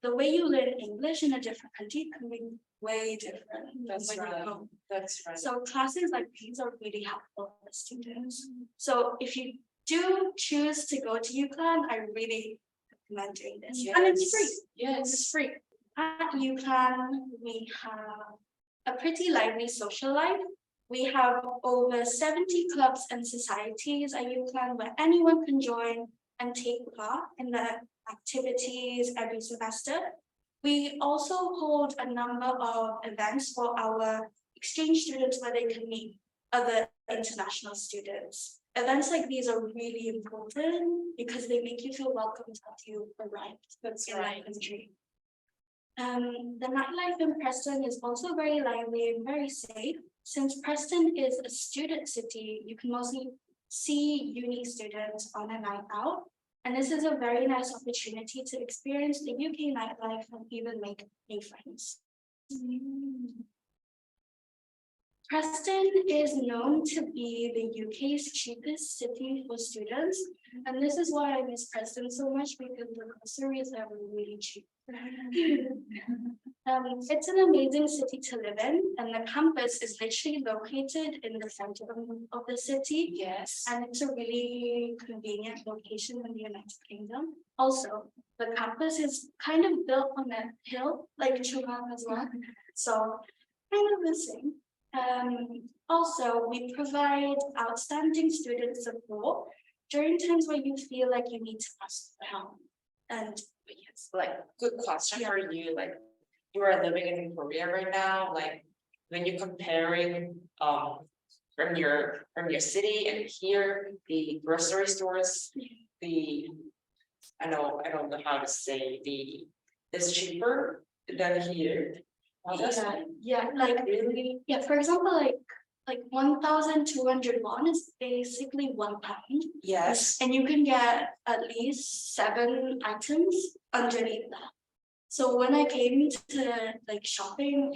the way you learn English in a different country can be way different. That's when you right. go. That's right. So classes like these are really helpful for students. So if you do choose to go to UCAN, I really recommend doing this. And it's free. It's Yes. free. At UCAN, we have a pretty lively social life. We have over 70 clubs and societies at UCAN where anyone can join and take part in the activities every semester. We also hold a number of events for our exchange students where they can meet other international students. Events like these are really important because they make you feel welcome after you arrived in that country. The nightlife in Preston is also very lively and very safe. Since Preston is a student city, you can mostly see uni students on a night out. And this is a very nice opportunity to experience the UK nightlife and even make new friends. Preston is known to be the UK's cheapest city for students. And this is why I miss Preston so much, because the groceries are really cheap. It's an amazing city to live in, and the campus is literally located in the center of the city. Yes. And it's a really convenient location in the United Kingdom. Also, the campus is kind of built on a hill, like Chungan as well. So kind of the same. Also, we provide outstanding student support during times where you feel like you need to ask for help. And Yes, like good question for you, like you are living in Korea right now, like when you're comparing from your city and here, the grocery stores, I don't know how to say it's cheaper than here. like really, for example, like 1,200 won is basically £1. Yes. And you can get at least 7 items underneath that. So when I came to like shopping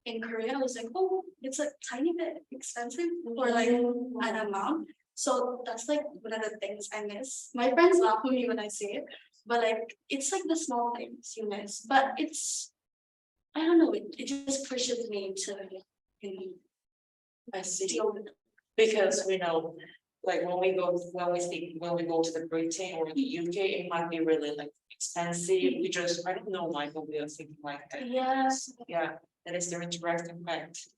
in Korea, I was like, oh, it's a tiny bit expensive for like an amount. So that's like one of the things I miss. My friends laugh at me when I say it, but like it's like the small things you miss. But it's, I don't know, it just pushes me to I see. deal with it. Because we know, like when we go to the Britain or the UK, it might be really like expensive. We just, I don't know why, but we are thinking like that. Yes. Yeah, that is the interesting fact.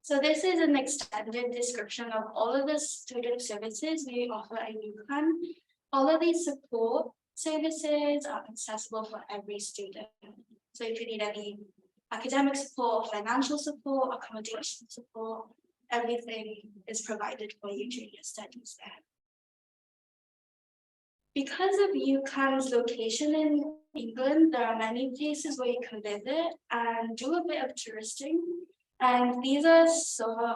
So this is an extended description of all of the student services we offer at UCAN. All of these support services are accessible for every student. So if you need any academic support, financial support, accommodation support, everything is provided for you during your studies there. Because of UCAN's location in England, there are many places where you can visit and do a bit of touristing. And these are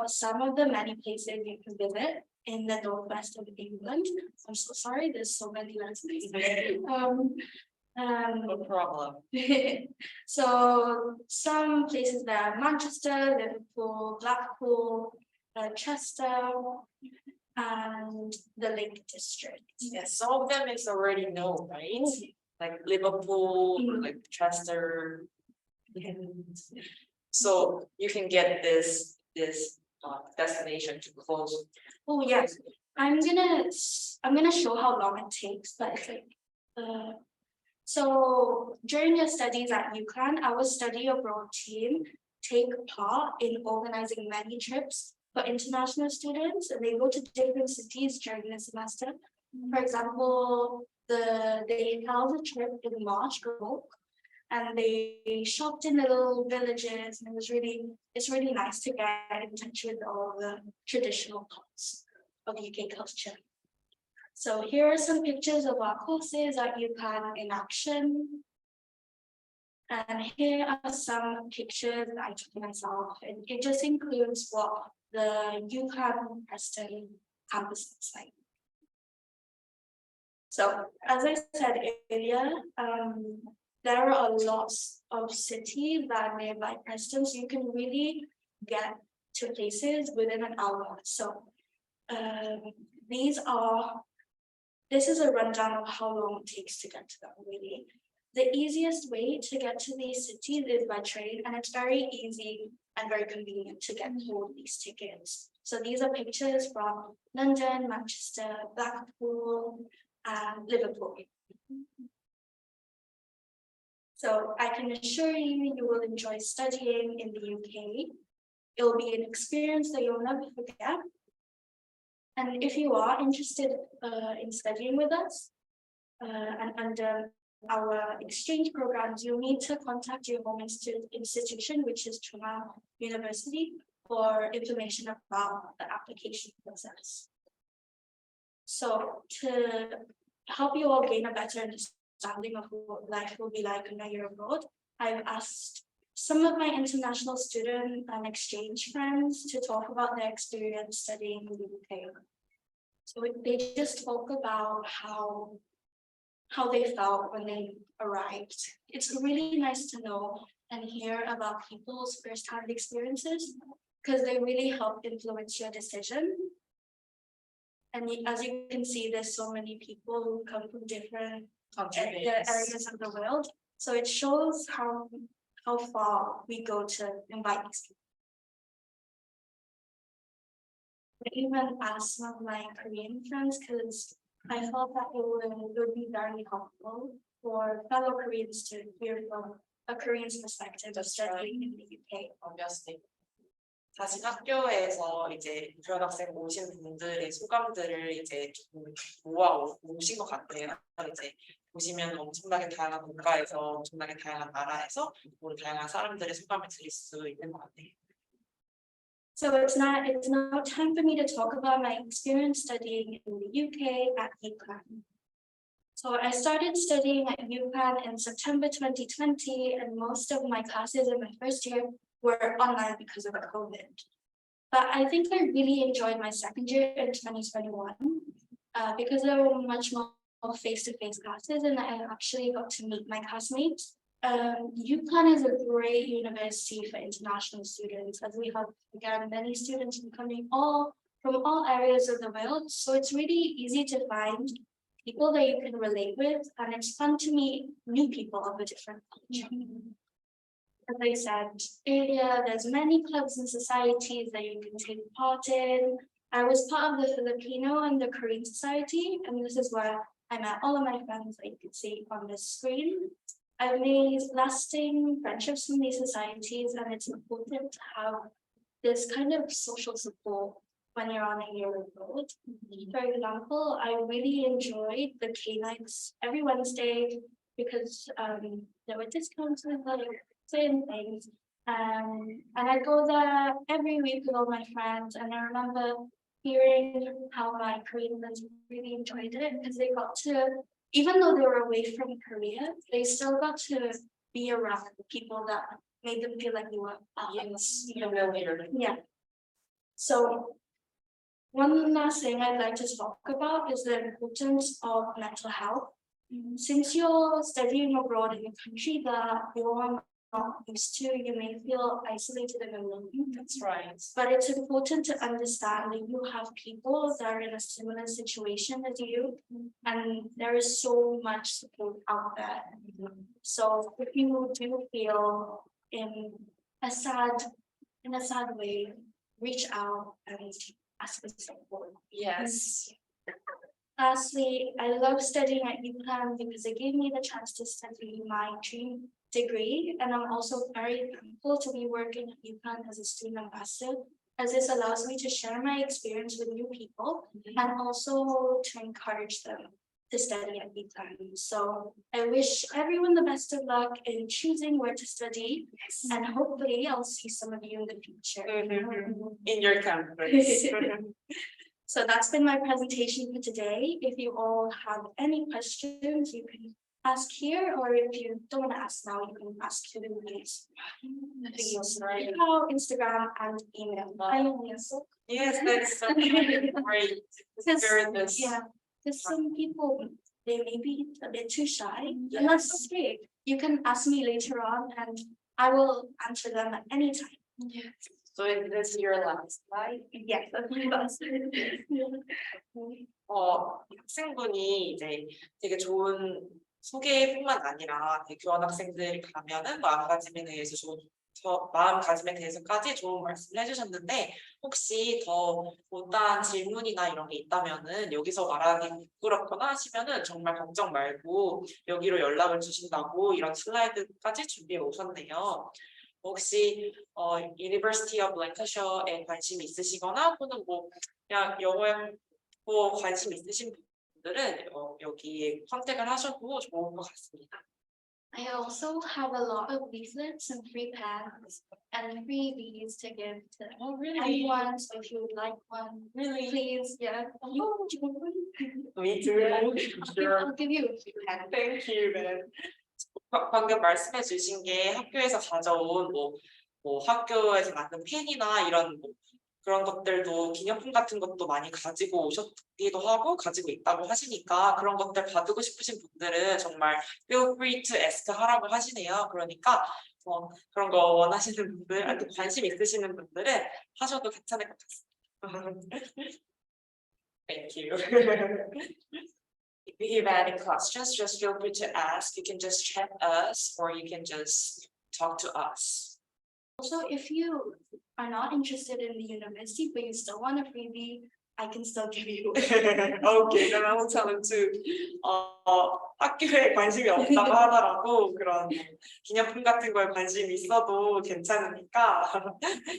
some of the many places you can visit in the northwest of England. I'm so sorry, there's so many places. No problem. So some places there are Manchester, Liverpool, Blackpool, Chester, and the Lake District. Yes, some of them is already known, right? Like Liverpool, like Chester. So you can get this destination to close. Oh yes, I'm gonna show how long it takes, but it's like, so during your studies at UCLAN, our study abroad team take part in organizing many trips for international students, and they go to different cities during the semester. For example, they held a trip in March, and they shopped in little villages, and it's really nice to get in touch with all the traditional parts of UK culture. So here are some pictures of our courses at UCAN in action. And here are some pictures that I took myself, and it just includes what the UCAN Preston campus looks like. So as I said earlier, there are a lot of cities that are nearby Preston, so you can really get to places within an hour. So this is a rundown of how long it takes to get to them, really. The easiest way to get to these cities is by train, and it's very easy and very convenient to get hold of these tickets. So these are pictures from London, Manchester, Blackpool, and Liverpool. So I can assure you, you will enjoy studying in the UK. It will be an experience that you'll never forget. And if you are interested in studying with us and under our exchange programs, you need to contact your home institution, which is Toronto University, for information about the application process. So to help you all gain a better understanding of what life will be like when you're abroad, I've asked some of my international student and exchange friends to talk about their experience studying in the UK. So they just talk about how they felt when they arrived. It's really nice to know and hear about people's first-hand experiences, because they really help influence your decision. And as you can see, there's so many people who come from different areas of the world. So it shows how far we go to invite these people. I even asked some of my Korean friends, because I felt that it would be very helpful for fellow Koreans to hear from a Korean's perspective of studying in the UK. Obviously. 사실 학교에서 이제 교환학생 모신 분들의 소감들을 이제 좀 모아 오신 것 같아요. 이제 보시면 엄청나게 다양한 국가에서 엄청나게 다양한 나라에서 모든 다양한 사람들의 소감을 들을 수 있는 것 같아요. So it's now time for me to talk about my experience studying in the UK at UCLAN. So I started studying at UCLAN in September 2020, and most of my classes in my first year were online because of COVID. But I think I really enjoyed my second year in 2021 because there were much more face-to-face classes, and I actually got to meet my classmates. UCLAN is a great university for international students, as we have, again, many students coming from all areas of the world. So it's really easy to find people that you can relate with, and it's fun to meet new people of a different culture. As I said earlier, there's many clubs and societies that you can take part in. I was part of the Filipino and the Korean society, and this is where I met all of my friends that you can see on the screen. I've made lasting friendships from these societies, and it's important to have this kind of social support when you're on a year abroad. For example, I really enjoyed the K-nights every Wednesday because there were discounts with like certain things. And I'd go there every week with all my friends, and I remember hearing how my Korean friends really enjoyed it, because they got to, even though they were away from Korea, they still got to be around people that made them feel like they were familiar. Yeah. So one last thing I'd like to talk about is the importance of mental health. Since you're studying abroad in a country that you're not used to, you may feel isolated and alone. That's right. But it's important to understand that you have people that are in a similar situation as you, and there is so much support out there. So if you do feel in in a sad way, reach out and ask for support. Yes. Lastly, I love studying at UGLAM because it gave me the chance to study my dream degree, and I'm also very thankful to be working at UGLAM as a student ambassador, as this allows me to share my experience with new people and also to encourage them to study at UGLAM. So I wish everyone the best of luck in choosing where to study, and hopefully I'll see some of you in the future. In your campus. So that's been my presentation for today. If you all have any questions, you can ask here, or if you don't want to ask now, you can ask through the links. Instagram and email. Yes, that's so great. Fairness. Yeah, because some people, they may be a bit too shy, and that's okay. You can ask me later on, and I will answer them at any time. So this is your last slide. Yes, that's my last. 학생분이 이제 되게 좋은 소개뿐만 아니라 교환 학생들이 가면은 마음가짐에 대해서까지 좋은 말씀을 해주셨는데, 혹시 더 못다한 질문이나 이런 게 있다면은 여기서 말하기 부끄럽거나 하시면은 정말 걱정 말고 여기로 연락을 주신다고 이런 슬라이드까지 준비해 오셨네요. 혹시 University of Lancashire에 관심이 있으시거나 또는 뭐 그냥 영어에 뭐 관심 있으신 분들은 여기 컨택을 하셔도 좋은 것 같습니다. I also have a lot of leaflets and free pens and freebies to give to anyone. So if you would like one, please, yeah. Me too. I'll give you a free pen. Thank you, man. 방금 말씀해 주신 게 학교에서 가져온 뭐 학교에서 만든 펜이나 이런 그런 것들도 기념품 같은 것도 많이 가지고 오셨기도 하고 가지고 있다고 하시니까 그런 것들 받고 싶으신 분들은 정말 feel free to ask 하라고 하시네요. 그러니까 그런 거 원하시는 분들, 관심 있으시는 분들은 하셔도 괜찮을 것 같습니다. Thank you. If you have any questions, just feel free to ask. You can just chat us or you can just talk to us. Also, if you are not interested in the university, but you still want a freebie, I can still give you. Okay, 그럼 한국사는 학교에 관심이 없다고 하더라도 그런 기념품 같은 거에 관심이 있어도 괜찮으니까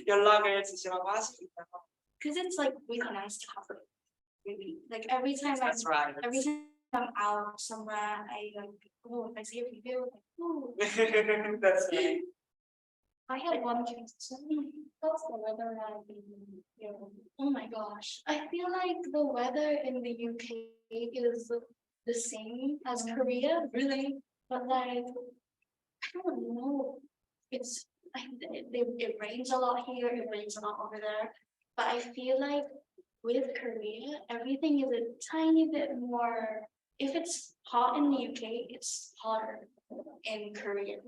연락을 주시라고 하시니까. Because it's like really nice to have a freebie. Like every time That's right. every time I'm out somewhere, if I see a freebie, That's right. I have one question. What's the weather like in Europe? Oh my gosh. I feel like the weather in the UK is the same as Korea, really. But like, I don't know. It's it rains a lot here, it rains a lot over there. But I feel like with Korea, everything is a tiny bit more. If it's hot in the UK, it's hotter in Korea.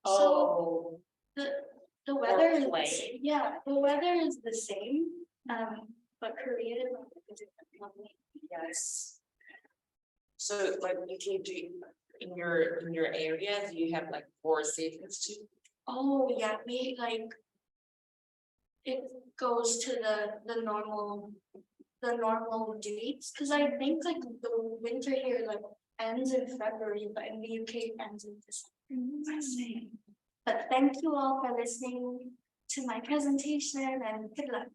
So the weather is the same. Yeah, the weather is the same. But Korea is a different. Yes. So like you do in your area, do you have like 4 seasons too? Oh yeah, we like it goes to the normal dates, because I think like the winter here like ends in February, but in the UK it ends in December. But thank you all for listening to my presentation and good luck.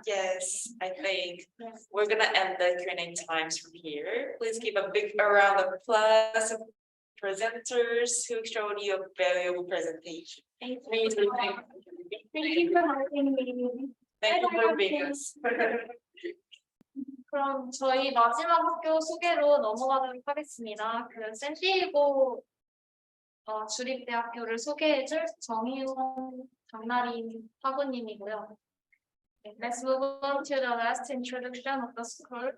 Yes, I think we're gonna end the Q&A times from here. Please give a big round of applause of presenters who showed you a valuable presentation. Thank you for having me. Thank you for being us. 그럼 저희 마지막 학교 소개로 넘어가도록 하겠습니다. 그 샌디에고 주립대학교를 소개해줄 정희원 장나린 학우님이고요. Let's move on to the last introduction of the school.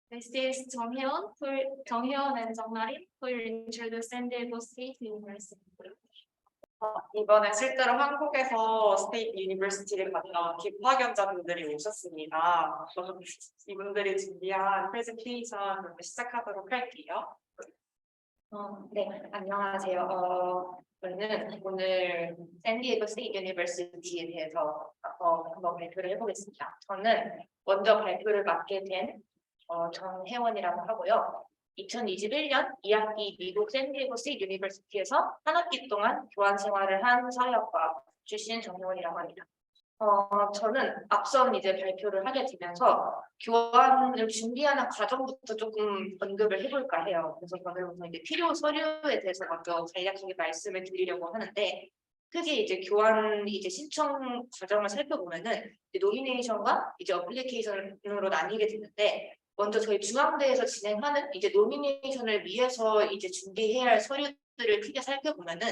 This is 정혜원 and 정나린 who will introduce San Diego State University. 이번에 실제로 한국에서 스테이트 유니버시티를 갔던 기파견자분들이 오셨습니다. 이분들이 준비한 프레젠테이션 시작하도록 할게요. 네, 안녕하세요. 저는 오늘 샌디에이고 스테이트 유니버시티에 대해서 한번 발표를 해보겠습니다. 저는 먼저 발표를 맡게 된 정혜원이라고 하고요. 2021년 2학기 미국 샌디에이고 스테이트 유니버시티에서 한 학기 동안 교환 생활을 한 사회학과 출신 정혜원이라고 합니다. 저는 앞선 이제 발표를 하게 되면서 교환을 준비하는 과정부터 조금 언급을 해볼까 해요. 그래서 저는 우선 이제 필요 서류에 대해서 먼저 간략하게 말씀을 드리려고 하는데, 크게 이제 교환 이제 신청 과정을 살펴보면은 이제 노미네이션과 이제 어플리케이션으로 나뉘게 되는데, 먼저 저희 중앙대에서 진행하는 이제 노미네이션을 위해서 이제 준비해야 할 서류들을 크게 살펴보면은,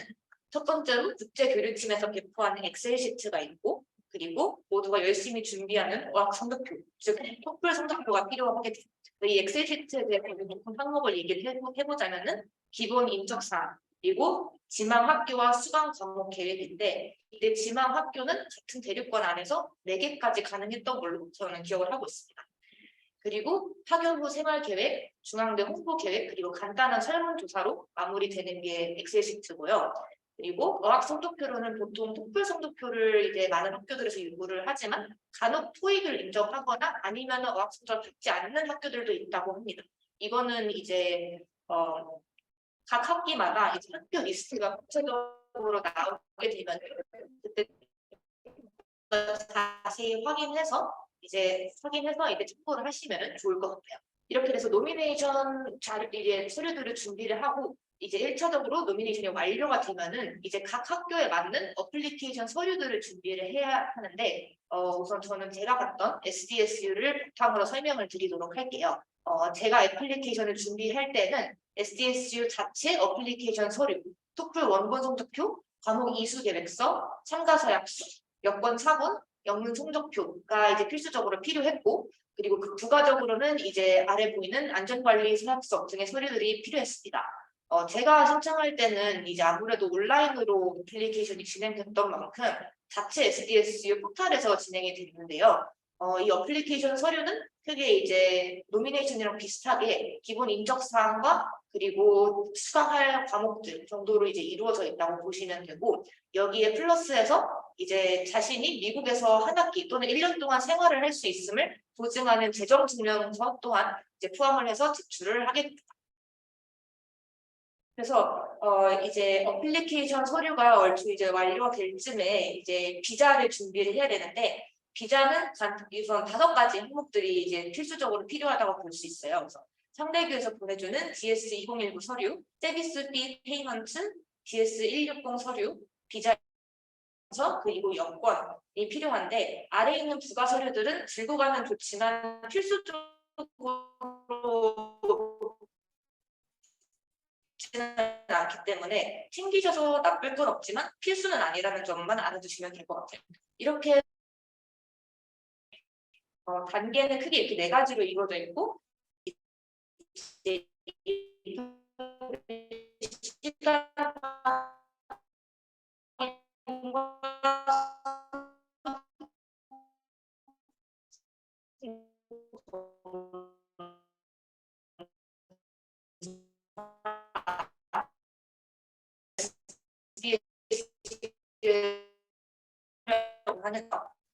첫 번째로 국제교류팀에서 배포하는 엑셀 시트가 있고, 그리고 모두가 열심히 준비하는 어학 성적표, 즉 토플 성적표가 필요하게 됩니다. 이 엑셀 시트에 대해서 높은 항목을 얘기를 해보자면은 기본 인적사항, 그리고 지망 학교와 수강 과목 계획인데, 이때 지망 학교는 같은 대륙권 안에서 4개까지 가능했던 걸로 저는 기억을 하고 있습니다. 그리고 학연 후 생활 계획, 중앙대 홍보 계획, 그리고 간단한 설문조사로 마무리되는 게 엑셀 시트고요. 그리고 어학 성적표로는 보통 토플 성적표를 이제 많은 학교들에서 요구를 하지만 간혹 토익을 인정하거나 아니면 어학 성적을 받지 않는 학교들도 있다고 합니다. 이거는 이제 각 학기마다 이제 학교 리스트가 구체적으로 나오게 되면 그때 자세히 확인해서 이제 체크를 하시면 좋을 것 같아요. 이렇게 돼서 노미네이션 이제 서류들을 준비를 하고 이제 1차적으로 노미네이션이 완료가 되면은 이제 각 학교에 맞는 어플리케이션 서류들을 준비를 해야 하는데, 우선 저는 제가 봤던 SDSU를 바탕으로 설명을 드리도록 할게요. 제가 애플리케이션을 준비할 때는 SDSU 자체 어플리케이션 서류, 토플 원본 성적표, 과목 이수 계획서, 참가 서약서, 여권 사본, 영문 성적표가 이제 필수적으로 필요했고, 그리고 그 부가적으로는 이제 아래 보이는 안전관리 서약서 등의 서류들이 필요했습니다. 제가 신청할 때는 이제 아무래도 온라인으로 애플리케이션이 진행됐던 만큼 자체 SDSU 포털에서 진행이 됐는데요. 이 어플리케이션 서류는 크게 이제 노미네이션이랑 비슷하게 기본 인적사항과 그리고 수강할 과목들 정도로 이제 이루어져 있다고 보시면 되고, 여기에 플러스해서 이제 자신이 미국에서 한 학기 또는 1년 동안 생활을 할 수 있음을 보증하는 재정증명서 또한 이제 포함을 해서 제출을 하게 됩니다. 그래서 이제 어플리케이션 서류가 얼추 이제 완료가 될 쯤에 이제 비자를 준비를 해야 되는데, 비자는 우선 5가지 항목들이 이제 필수적으로 필요하다고 볼 수 있어요. 그래서 상대교에서 보내주는 DS 2019 서류, 서비스 비 페이먼트, DS 160 서류, 비자 그리고 여권이 필요한데, 아래에 있는 부가 서류들은 들고 가면 좋지만 필수적으로 않기 때문에 챙기셔서 나쁠 건 없지만 필수는 아니라는 점만 알아두시면 될 것 같아요. 이렇게 단계는 크게 이렇게 4가지로 이루어져 있고, 이제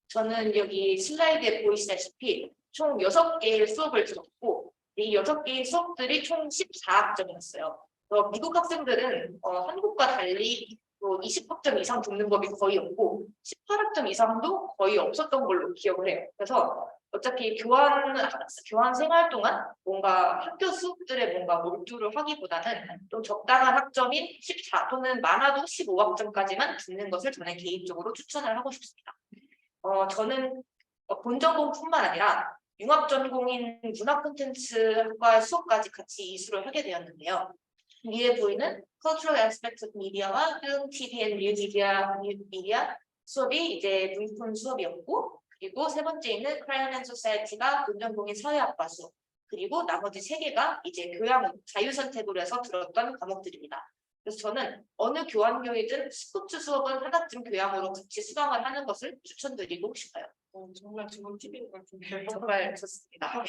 저는 여기 슬라이드에 보이시다시피 총 6개의 수업을 들었고, 이 6개의 수업들이 총 14학점이었어요. 미국 학생들은 한국과 달리 20학점 이상 듣는 법이 거의 없고 18학점 이상도 거의 없었던 걸로 기억을 해요. 그래서 어차피 교환 생활 동안 뭔가 학교 수업들에 뭔가 몰두를 하기보다는 좀 적당한 학점인 14 또는 많아도 15학점까지만 듣는 것을 저는 개인적으로 추천을 하고 싶습니다. 저는 본전공뿐만 아니라 융합전공인 문화 콘텐츠과 수업까지 같이 이수를 하게 되었는데요. 위에 보이는 Cultural Aspects of Media와 Film, TV and Media 수업이 이제 문품 수업이었고, 그리고 3번째 있는 Crime and Society가 본전공인 사회학과 수업, 그리고 나머지 3개가 이제 교양 자유선택으로 해서 들었던 과목들입니다. 그래서 저는 어느 교환교이든 스포츠 수업은 하나쯤 교양으로 같이 수강을 하는 것을 추천드리고 싶어요. 정말 좋은 팁인 것 같은데요. 정말 좋습니다.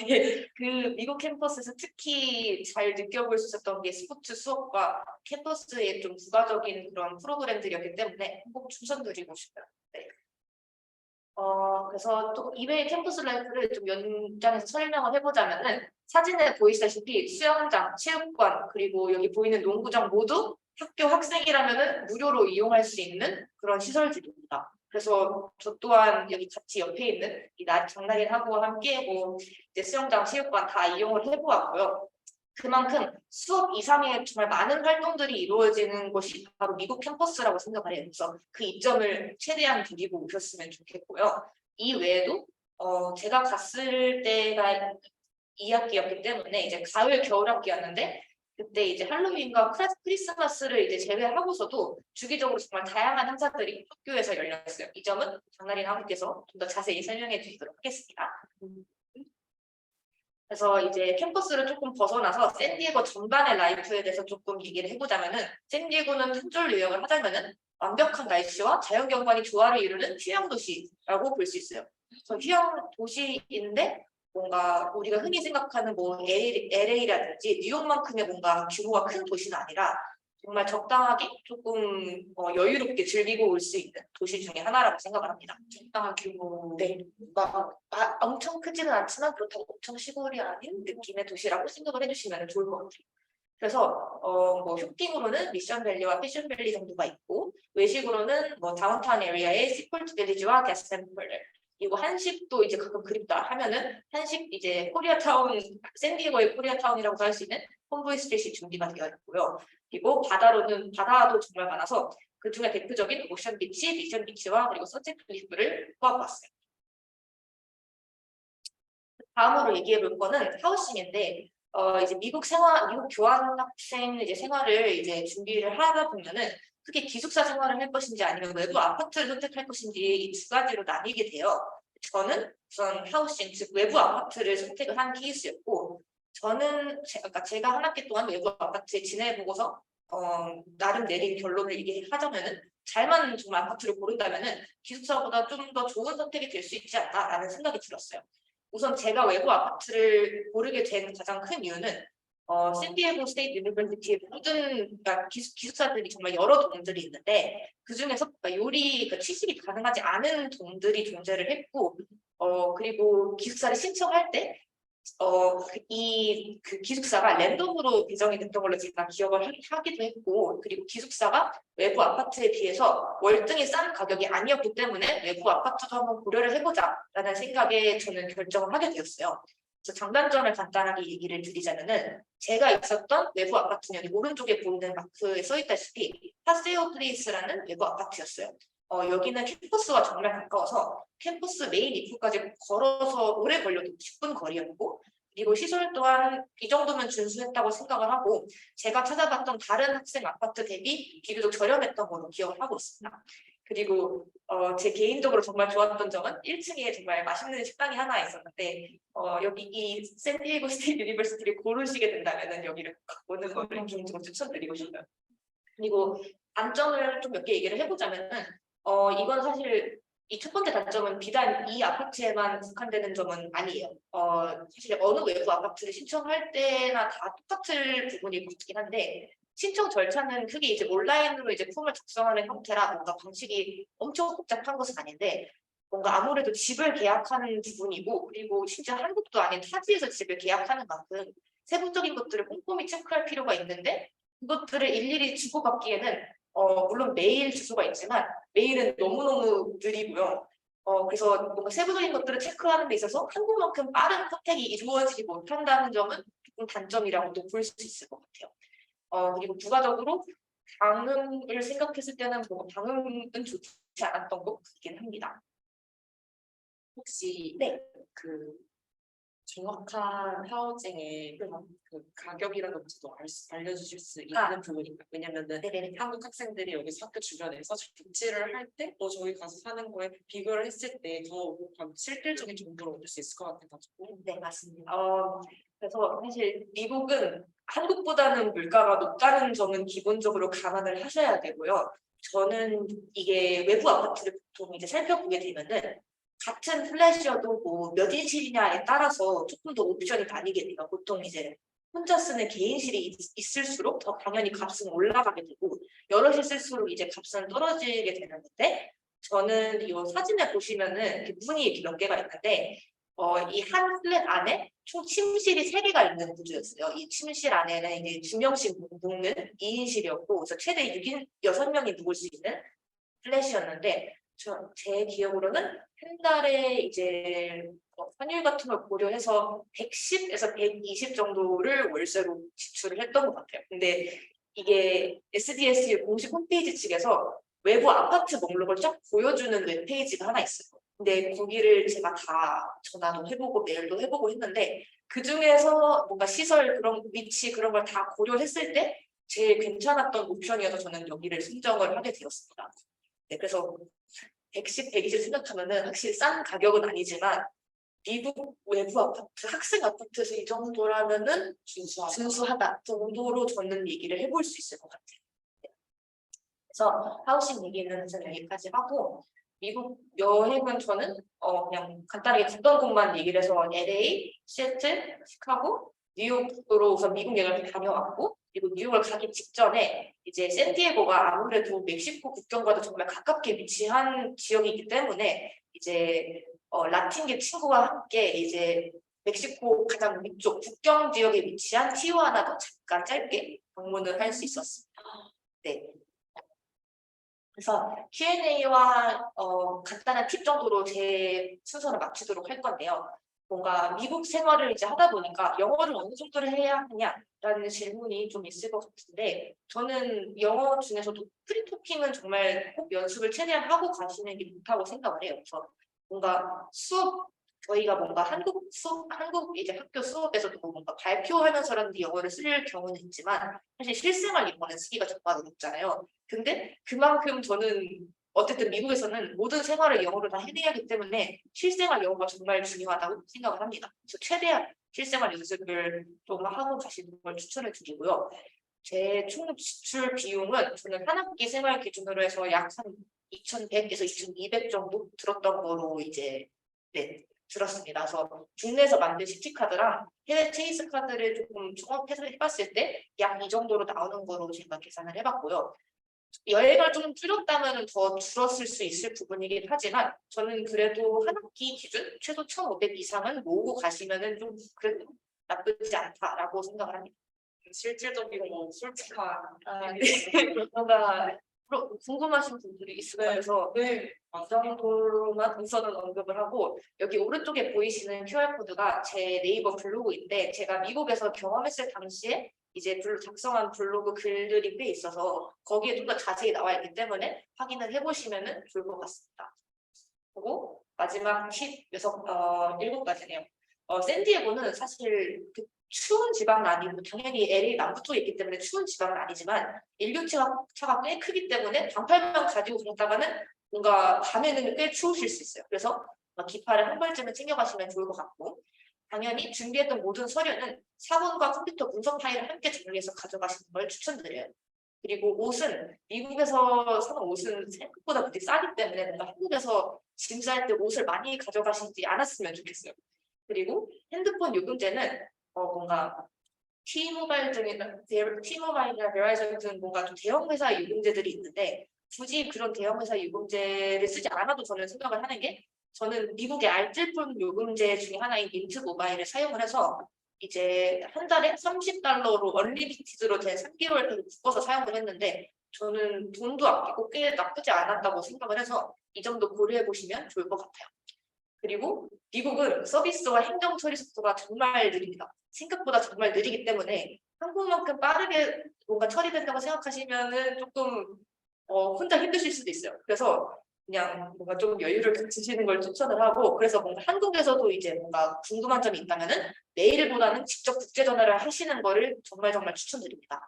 그 미국 캠퍼스에서 특히 잘 느껴볼 수 있었던 게 스포츠 수업과 캠퍼스의 좀 부가적인 그런 프로그램들이었기 때문에 꼭 추천드리고 싶어요. 네. 그래서 또 이외의 캠퍼스 라이프를 좀 연장해서 설명을 해보자면은 사진에 보이시다시피 수영장, 체육관, 그리고 여기 보이는 농구장 모두 학교 학생이라면은 무료로 이용할 수 있는 그런 시설들입니다. 그래서 저 또한 여기 같이 옆에 있는 이 장나린하고 함께 뭐 이제 수영장, 체육관 다 이용을 해보았고요. 그만큼 수업 이상의 정말 많은 활동들이 이루어지는 곳이 바로 미국 캠퍼스라고 생각을 해요. 그래서 그 이점을 최대한 누리고 오셨으면 좋겠고요. 이 외에도 제가 갔을 때가 2학기였기 때문에 이제 가을 겨울 학기였는데 그때 이제 할로윈과 크리스마스를 이제 제외하고서도 주기적으로 정말 다양한 행사들이 학교에서 열렸어요. 이 점은 장나린 학우께서 좀 더 자세히 설명해 주시도록 하겠습니다. 그래서 이제 캠퍼스를 조금 벗어나서 샌디에고 전반의 라이프에 대해서 조금 얘기를 해보자면은 샌디에고는 한 줄로 요약을 하자면은 완벽한 날씨와 자연경관이 조화를 이루는 휴양 도시라고 볼 수 있어요. 그래서 휴양 도시인데 뭔가 우리가 흔히 생각하는 뭐 LA라든지 뉴욕만큼의 뭔가 규모가 큰 도시는 아니라 정말 적당하게 조금 여유롭게 즐기고 올 수 있는 도시 중에 하나라고 생각을 합니다. 적당한 규모. 네. 막 엄청 크지는 않지만 그렇다고 엄청 시골이 아닌 느낌의 도시라고 생각을 해주시면 좋을 것 같아요. 그래서 뭐 쇼핑으로는 미션밸리와 패션밸리 정도가 있고 외식으로는 뭐 다운타운 에리아의 시폴트 빌리지와 게스템플 그리고 한식도 이제 가끔 그립다 하면은 한식 이제 코리아타운 샌디에고의 코리아타운이라고 할 수 있는 홈보이 스트릿이 준비가 되어 있고요. 그리고 바다로는 바다도 정말 많아서 그 중에 대표적인 오션 비치, 미션 비치와 그리고 서치 클리프를 뽑아봤어요. 다음으로 얘기해 볼 거는 하우싱인데 이제 미국 교환학생 이제 생활을 이제 준비를 하다 보면은 크게 기숙사 생활을 할 것인지 아니면 외부 아파트를 선택할 것인지 이 두 가지로 나뉘게 돼요. 저는 우선 하우싱, 즉 외부 아파트를 선택을 한 케이스였고 저는 제가 한 학기 동안 외부 아파트에 지내보고서 나름 내린 결론을 얘기하자면은 잘만 정말 아파트를 고른다면은 기숙사보다 좀 더 좋은 선택이 될 수 있지 않나라는 생각이 들었어요. 우선 제가 외부 아파트를 고르게 된 가장 큰 이유는 샌디에고 스테이트 유니버시티의 모든 그러니까 기숙사들이 정말 여러 동들이 있는데 그 중에서 요리 취식이 가능하지 않은 동들이 존재를 했고 그리고 기숙사를 신청할 때 그 기숙사가 랜덤으로 배정이 됐던 걸로 제가 기억을 하기도 했고 그리고 기숙사가 외부 아파트에 비해서 월등히 싼 가격이 아니었기 때문에 외부 아파트도 한번 고려를 해보자라는 생각에 저는 결정을 하게 되었어요. 그래서 장단점을 간단하게 얘기를 드리자면은 제가 있었던 외부 아파트는 여기 오른쪽에 보이는 마크에 써있다시피 파세오 플레이스라는 외부 아파트였어요. 여기는 캠퍼스와 정말 가까워서 캠퍼스 메인 입구까지 걸어서 오래 걸려도 10분 거리였고 그리고 시설 또한 이 정도면 준수했다고 생각을 하고 제가 찾아봤던 다른 학생 아파트 대비 비교적 저렴했던 걸로 기억을 하고 있습니다. 그리고 제 개인적으로 정말 좋았던 점은 1층에 정말 맛있는 식당이 하나 있었는데 여기 이 샌디에고 스테이트 유니버시티를 고르시게 된다면 여기를 오는 거를 개인적으로 추천드리고 싶어요. 그리고 단점을 좀 몇 개 얘기를 해보자면은 이건 사실 이 첫 번째 단점은 비단 이 아파트에만 국한되는 점은 아니에요. 사실 어느 외부 아파트를 신청할 때나 다 똑같을 부분이 있긴 한데 신청 절차는 크게 이제 온라인으로 이제 폼을 작성하는 형태라 뭔가 방식이 엄청 복잡한 것은 아닌데 뭔가 아무래도 집을 계약하는 부분이고 그리고 진짜 한국도 아닌 타지에서 집을 계약하는 만큼 세부적인 것들을 꼼꼼히 체크할 필요가 있는데 그것들을 일일이 주고받기에는 물론 메일 주소가 있지만 메일은 너무너무 느리고요. 그래서 뭔가 세부적인 것들을 체크하는 데 있어서 한국만큼 빠른 선택이 이루어지지 못한다는 점은 조금 단점이라고도 볼 수 있을 것 같아요. 그리고 부가적으로 방음을 생각했을 때는 뭐 방음은 좋지 않았던 것 같긴 합니다. 혹시 네. 그 정확한 하우징의 그 가격이라는 것도 알려주실 수 있는 부분인가요? 왜냐면은 네네네. 한국 학생들이 여기서 학교 주변에서 복지를 할 때 또 저희 가서 사는 거에 비교를 했을 때 더 실질적인 정보를 얻을 수 있을 것 같아가지고. 네, 맞습니다. 그래서 사실 미국은 한국보다는 물가가 높다는 점은 기본적으로 감안을 하셔야 되고요. 저는 이게 외부 아파트를 보통 이제 살펴보게 되면은 같은 플래시여도 뭐 몇 인실이냐에 따라서 조금 더 옵션이 다르겠네요. 보통 이제 혼자 쓰는 개인실이 있을수록 더 당연히 값은 올라가게 되고 여럿이 쓸수록 이제 값은 떨어지게 되는 건데 저는 이 사진을 보시면은 이렇게 문이 이렇게 몇 개가 있는데 이 한 플랫 안에 총 침실이 3개가 있는 구조였어요. 이 침실 안에는 이제 2명씩 묵는 2인실이었고 그래서 최대 6명이 묵을 수 있는 플랫이었는데 제 기억으로는 한 달에 이제 환율 같은 걸 고려해서 110에서 120 정도를 월세로 지출을 했던 것 같아요. 근데 이게 SDSU 공식 홈페이지 측에서 외부 아파트 목록을 쫙 보여주는 웹페이지가 하나 있어요. 근데 거기를 제가 다 전화도 해보고 메일도 해보고 했는데 그 중에서 뭔가 시설 그런 위치 그런 걸 다 고려했을 때 제일 괜찮았던 옵션이어서 저는 여기를 선정을 하게 되었습니다. 네, 그래서 110, 120 생각하면은 확실히 싼 가격은 아니지만 미국 외부 아파트, 학생 아파트에서 이 정도라면은 준수하다 정도로 저는 얘기를 해볼 수 있을 것 같아요. 네. 그래서 하우싱 얘기는 저는 여기까지 하고 미국 여행은 저는 그냥 간단하게 갔던 곳만 얘기를 해서 LA, 시애틀, 시카고, 뉴욕으로 우선 미국 여행을 다녀왔고 그리고 뉴욕을 가기 직전에 이제 샌디에고가 아무래도 멕시코 국경과도 정말 가깝게 위치한 지역이기 때문에 이제 라틴계 친구와 함께 이제 멕시코 가장 위쪽 국경 지역에 위치한 티후아나도 잠깐 짧게 방문을 할 수 있었습니다. 네. 그래서 Q&A와 간단한 팁 정도로 제 순서를 마치도록 할 건데요. 뭔가 미국 생활을 이제 하다 보니까 영어를 어느 정도를 해야 하느냐라는 질문이 좀 있을 것 같은데 저는 영어 중에서도 프리토킹은 정말 꼭 연습을 최대한 하고 가시는 게 좋다고 생각을 해요. 그래서 뭔가 수업 저희가 뭔가 한국 이제 학교 수업에서도 뭔가 발표하면서라든지 영어를 쓸 경우는 있지만 사실 실생활 영어는 쓰기가 정말 어렵잖아요. 근데 그만큼 저는 어쨌든 미국에서는 모든 생활을 영어로 다 해내야 하기 때문에 실생활 영어가 정말 중요하다고 생각을 합니다. 그래서 최대한 실생활 연습을 좀 하고 가시는 걸 추천을 드리고요. 제 총 지출 비용은 저는 한 학기 생활 기준으로 해서 약 한 2,100에서 2,200 정도 들었던 거로 이제 네, 들었습니다. 그래서 국내에서 만든 시티카드랑 해외 체이스 카드를 조금 종합해서 해봤을 때 약 이 정도로 나오는 거로 제가 계산을 해봤고요. 여행을 좀 줄였다면 더 줄었을 수 있을 부분이긴 하지만 저는 그래도 한 학기 기준 최소 1,500 이상은 모으고 가시면은 좀 그래도 나쁘지 않다라고 생각을 합니다. 실질적이고 솔직한 뭔가 궁금하신 분들이 있을 거여서 이 정도로만 우선은 언급을 하고 여기 오른쪽에 보이시는 QR코드가 제 네이버 블로그인데 제가 미국에서 경험했을 당시에 이제 작성한 블로그 글들이 꽤 있어서 거기에 좀 더 자세히 나와 있기 때문에 확인을 해보시면 좋을 것 같습니다. 그리고 마지막 팁 7가지네요. 샌디에고는 사실 그 추운 지방은 아니고 당연히 LA 남부 쪽에 있기 때문에 추운 지방은 아니지만 인류차가 꽤 크기 때문에 반팔만 가지고 갔다가는 뭔가 밤에는 꽤 추우실 수 있어요. 그래서 기파를 한 벌쯤은 챙겨가시면 좋을 것 같고 당연히 준비했던 모든 서류는 사본과 컴퓨터 분석 파일을 함께 정리해서 가져가시는 걸 추천드려요. 그리고 옷은 미국에서 사는 옷은 생각보다 되게 싸기 때문에 뭔가 한국에서 짐 쌀 때 옷을 많이 가져가시지 않았으면 좋겠어요. 그리고 핸드폰 요금제는 뭔가 T모바일이나 베라이전 등 뭔가 좀 대형 회사 요금제들이 있는데 굳이 그런 대형 회사 요금제를 쓰지 않아도 저는 생각을 하는 게 저는 미국의 알뜰폰 요금제 중에 하나인 민트 모바일을 사용을 해서 이제 한 달에 $30로 언리미티드로 된 3개월까지 묶어서 사용을 했는데 저는 돈도 아끼고 꽤 나쁘지 않았다고 생각을 해서 이 점도 고려해 보시면 좋을 것 같아요. 그리고 미국은 서비스와 행정 처리 속도가 정말 느립니다. 생각보다 정말 느리기 때문에 한국만큼 빠르게 뭔가 처리된다고 생각하시면은 조금 혼자 힘드실 수도 있어요. 그래서 그냥 뭔가 좀 여유를 가지시는 걸 추천을 하고 그래서 뭔가 한국에서도 이제 뭔가 궁금한 점이 있다면은 메일보다는 직접 국제 전화를 하시는 거를 정말 추천드립니다.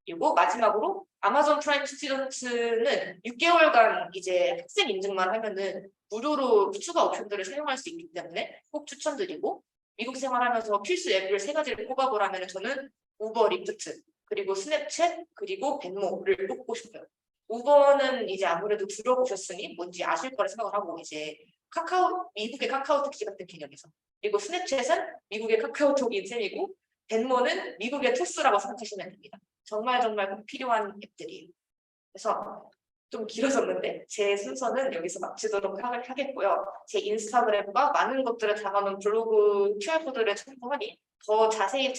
그리고 마지막으로 아마존 프라임 스튜던트는 6개월간 이제 학생 인증만 하면은 무료로 추가 옵션들을 사용할 수 있기 때문에 꼭 추천드리고 미국 생활하면서 필수 앱을 3가지를 꼽아보라면 저는 우버, 리프트, 그리고 스냅챗, 그리고 벤모를 꼽고 싶어요. 우버는 이제 아무래도 들어보셨으니 뭔지 아실 거라 생각을 하고 이제 미국의 카카오톡 같은 개념에서. 그리고 스냅챗은 미국의 카카오톡인 셈이고, 벤모는 미국의 토스라고 생각하시면 됩니다. 정말 꼭 필요한 앱들이에요. 그래서 좀 길어졌는데 제 순서는 여기서 마치도록 하겠고요. 제 인스타그램과 많은 것들을 담아놓은 블로그 QR코드를 참고하니 더 자세히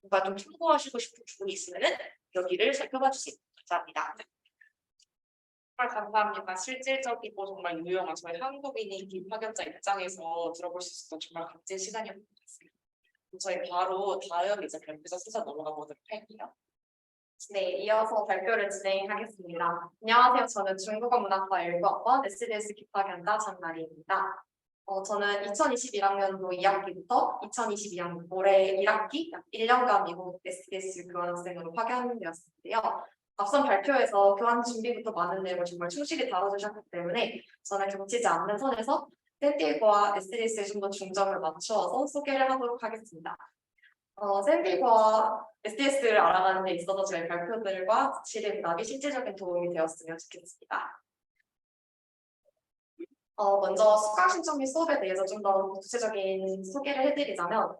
뭔가 좀 참고하시고 싶은 부분이 있으면은 여기를 살펴봐 주세요. 감사합니다. 정말 감사합니다. 실질적이고 정말 유용한 저희 한국인이 비파견자 입장에서 들어볼 수 있었던 정말 값진 시간이었던 것 같습니다. 그럼 저희 바로 다음 이제 발표자 순서 넘어가 보도록 할게요. 네, 이어서 발표를 진행하겠습니다. 안녕하세요. 저는 중국어 문학과 1학번 SDS 기파견자 장나리입니다. 저는 2021학년도 2학기부터 2022학년 올해 1학기 약 1년간 미국 SDS 교환학생으로 파견되었는데요. 앞선 발표에서 교환 준비부터 많은 내용을 정말 충실히 다뤄주셨기 때문에 저는 겹치지 않는 선에서 샌디에고와 SDS에 좀 더 중점을 맞추어서 소개를 하도록 하겠습니다. 샌디에고와 SDS를 알아가는 데 있어서 저희 발표들과 지뢰답이 실질적인 도움이 되었으면 좋겠습니다. 먼저 수강 신청 및 수업에 대해서 좀 더 구체적인 소개를 해드리자면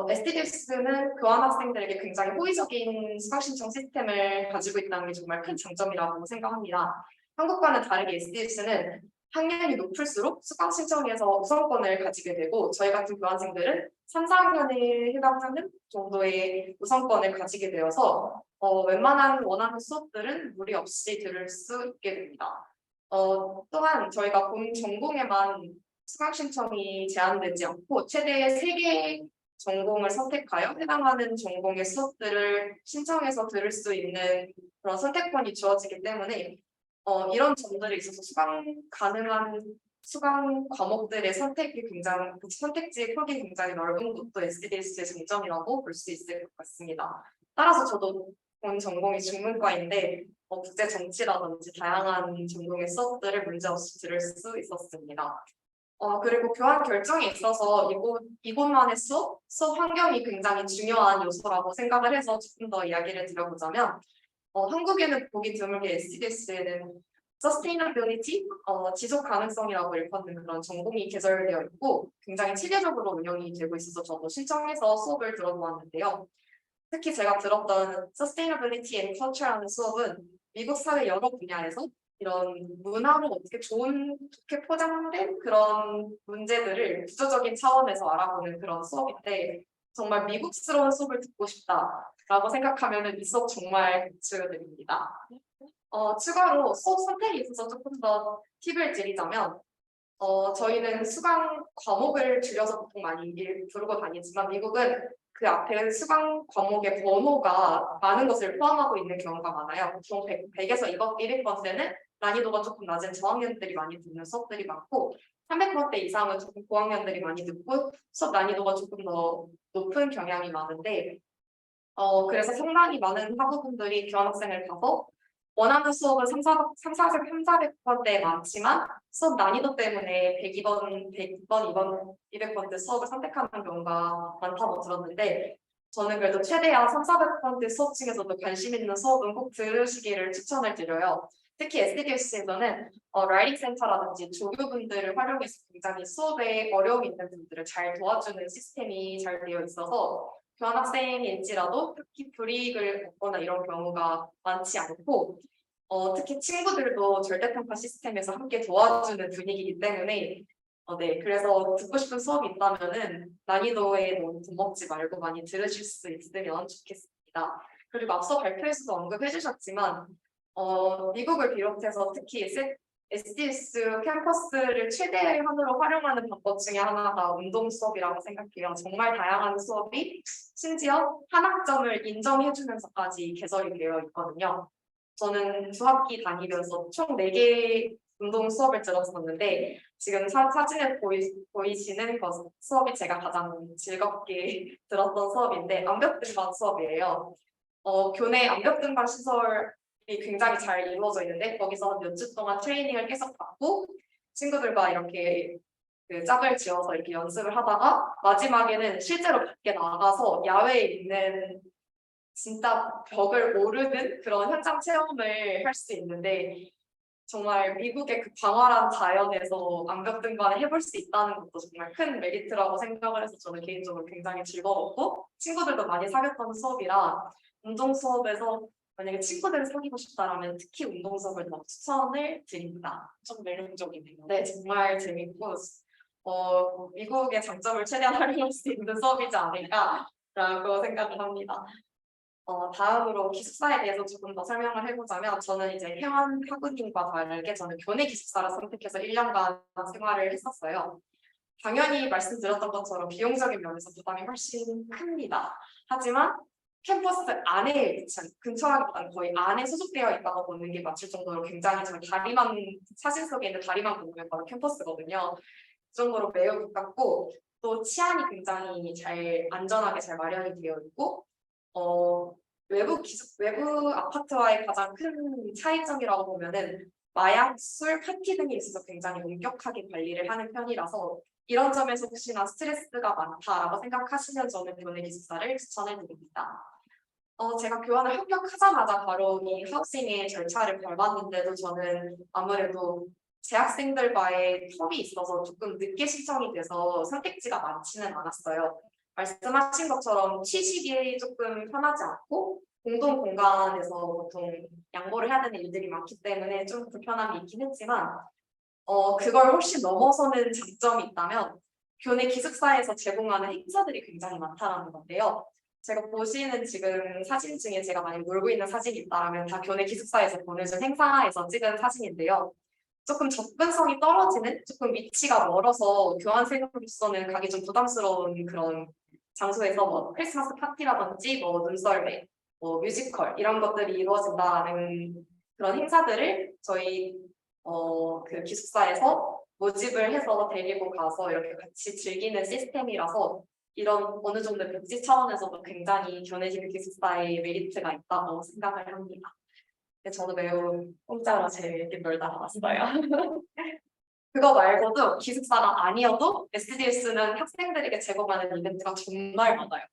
SDS는 교환학생들에게 굉장히 호의적인 수강 신청 시스템을 가지고 있다는 게 정말 큰 장점이라고 생각합니다. 한국과는 다르게 SDS는 학년이 높을수록 수강 신청에서 우선권을 가지게 되고 저희 같은 교환생들은 3, 4학년에 해당하는 정도의 우선권을 가지게 되어서 웬만한 원하는 수업들은 무리 없이 들을 수 있게 됩니다. 또한 저희가 본 전공에만 수강 신청이 제한되지 않고 최대 3개의 전공을 선택하여 해당하는 전공의 수업들을 신청해서 들을 수 있는 그런 선택권이 주어지기 때문에 이런 점들에 있어서 수강 과목들의 선택지의 폭이 굉장히 넓은 것도 SDS의 장점이라고 볼 수 있을 것 같습니다. 따라서 저도 본 전공이 중문과인데 국제 정치라든지 다양한 전공의 수업들을 문제없이 들을 수 있었습니다. 그리고 교환 결정에 있어서 이곳만의 수업 환경이 굉장히 중요한 요소라고 생각을 해서 조금 더 이야기를 드려보자면 한국에는 보기 드물게 SDS에는 Sustainability, 지속 가능성이라고 일컫는 그런 전공이 개설되어 있고 굉장히 체계적으로 운영이 되고 있어서 저도 신청해서 수업을 들어보았는데요. 특히 제가 들었던 Sustainability and Culture라는 수업은 미국 사회 여러 분야에서 이런 문화로 어떻게 좋게 포장된 그런 문제들을 구조적인 차원에서 알아보는 그런 수업인데 정말 미국스러운 수업을 듣고 싶다라고 생각하면 이 수업 정말 추천드립니다. 추가로 수업 선택에 있어서 조금 더 팁을 드리자면 저희는 수강 과목을 줄여서 보통 많이 부르고 다니지만 미국은 그 앞에 수강 과목의 번호가 많은 것을 포함하고 있는 경우가 많아요. 보통 100에서 100번대는 난이도가 조금 낮은 저학년들이 많이 듣는 수업들이 많고 300번대 이상은 조금 고학년들이 많이 듣고 수업 난이도가 조금 더 높은 경향이 많은데 그래서 상당히 많은 학우분들이 교환학생을 가서 원하는 수업은 300번대에 많지만 수업 난이도 때문에 102번, 2번, 200번대 수업을 선택하는 경우가 많다고 들었는데 저는 그래도 최대한 300~400번대 수업 중에서도 관심 있는 수업은 꼭 들으시기를 추천을 드려요. 특히 SDS에서는 라이팅 센터라든지 조교분들을 활용해서 굉장히 수업에 어려움이 있는 분들을 잘 도와주는 시스템이 잘 되어 있어서 교환학생일지라도 특히 불이익을 얻거나 이런 경우가 많지 않고 특히 친구들도 절대평가 시스템에서 함께 도와주는 분위기이기 때문에 네, 그래서 듣고 싶은 수업이 있다면은 난이도에 너무 겁먹지 말고 많이 들으실 수 있으면 좋겠습니다. 그리고 앞서 발표에서도 언급해 주셨지만 미국을 비롯해서 특히 SDS 캠퍼스를 최대한으로 활용하는 방법 중에 하나가 운동 수업이라고 생각해요. 정말 다양한 수업이 심지어 한 학점을 인정해주면서까지 개설이 되어 있거든요. 저는 2학기 다니면서 총 4개의 운동 수업을 들었었는데 지금 사진에 보이시는 수업이 제가 가장 즐겁게 들었던 수업인데 암벽 등반 수업이에요. 교내 암벽 등반 시설이 굉장히 잘 이루어져 있는데 거기서 몇 주 동안 트레이닝을 계속 받고 친구들과 이렇게 그 짝을 지어서 이렇게 연습을 하다가 마지막에는 실제로 밖에 나가서 야외에 있는 진짜 벽을 오르는 그런 현장 체험을 할 수 있는데 정말 미국의 그 광활한 자연에서 암벽 등반을 해볼 수 있다는 것도 정말 큰 메리트라고 생각을 해서 저는 개인적으로 굉장히 즐거웠고 친구들도 많이 사귀었던 수업이라 운동 수업에서 만약에 친구들을 사귀고 싶다라면 특히 운동 수업을 더 추천을 드립니다. 좀 매력적이네요. 네, 정말 재밌고 미국의 장점을 최대한 활용할 수 있는 수업이지 않을까라고 생각을 합니다. 다음으로 기숙사에 대해서 조금 더 설명을 해보자면 저는 이제 회원 학우님과 다르게 저는 교내 기숙사를 선택해서 1년간 생활을 했었어요. 당연히 말씀드렸던 것처럼 비용적인 면에서 부담이 훨씬 큽니다. 하지만 캠퍼스 안에 근처라기보다는 거의 안에 소속되어 있다고 보는 게 맞을 정도로 굉장히 저는 다리만 사진 속에 있는 다리만 보면 바로 캠퍼스거든요. 그 정도로 매우 가깝고 또 치안이 굉장히 잘 안전하게 잘 마련이 되어 있고 외부 아파트와의 가장 큰 차이점이라고 보면은 마약, 술, 파티 등에 있어서 굉장히 엄격하게 관리를 하는 편이라서 이런 점에서 혹시나 스트레스가 많다라고 생각하시면 저는 교내 기숙사를 추천해 드립니다. 제가 교환을 합격하자마자 바로 이 하우싱의 절차를 밟았는데도 저는 아무래도 재학생들과의 텀이 있어서 조금 늦게 신청이 돼서 선택지가 많지는 않았어요. 말씀하신 것처럼 취직이 조금 편하지 않고 공동 공간에서 보통 양보를 해야 되는 일들이 많기 때문에 좀 불편함이 있긴 했지만 그걸 훨씬 넘어서는 장점이 있다면 교내 기숙사에서 제공하는 행사들이 굉장히 많다는 건데요. 제가 보시는 지금 사진 중에 제가 많이 놀고 있는 사진이 있다면 다 교내 기숙사에서 보내준 행사에서 찍은 사진인데요. 조금 접근성이 떨어지는 조금 위치가 멀어서 교환생으로서는 가기 좀 부담스러운 그런 장소에서 뭐 크리스마스 파티라든지 뭐 눈썰매, 뭐 뮤지컬 이런 것들이 이루어진다는 그런 행사들을 저희 그 기숙사에서 모집을 해서 데리고 가서 이렇게 같이 즐기는 시스템이라서 이런 어느 정도 복지 차원에서도 굉장히 교내 기숙사의 메리트가 있다고 생각을 합니다. 저도 매우 공짜로 재밌게 놀다 왔어요. 그거 말고도 기숙사가 아니어도 SDS는 학생들에게 제공하는 이벤트가 정말 많아요.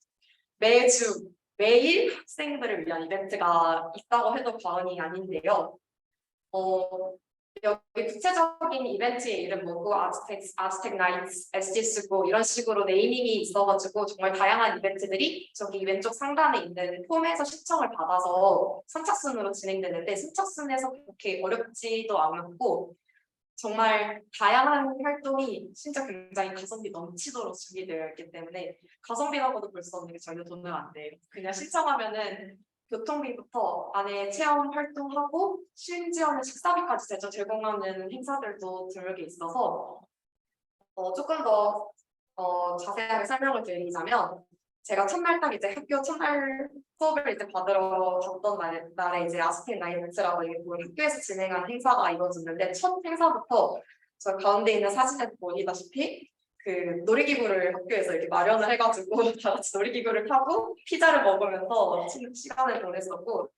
매일 학생들을 위한 이벤트가 있다고 해도 과언이 아닌데요. 여기 구체적인 이벤트의 이름 뭐고 아즈텍 나이츠, SDS고 이런 식으로 네이밍이 있어가지고 정말 다양한 이벤트들이 저기 왼쪽 상단에 있는 폼에서 신청을 받아서 선착순으로 진행되는데 선착순에서 그렇게 어렵지도 않았고 정말 다양한 활동이 진짜 굉장히 가성비 넘치도록 준비되어 있기 때문에 가성비라고도 볼 수 없는 게 전혀 돈은 안 돼요. 그냥 신청하면은 교통비부터 안에 체험 활동하고 심지어는 식사비까지 제공하는 행사들도 드물게 있어서 조금 더 자세하게 설명을 드리자면 제가 첫날 딱 이제 학교 첫날 수업을 이제 받으러 갔던 날에 이제 아즈텍 나이츠라고 학교에서 진행하는 행사가 이루어졌는데 첫 행사부터 저 가운데 있는 사진에서 보이다시피 그 놀이기구를 학교에서 이렇게 마련을 해가지고 다 같이 놀이기구를 타고 피자를 먹으면서 시간을 보냈었고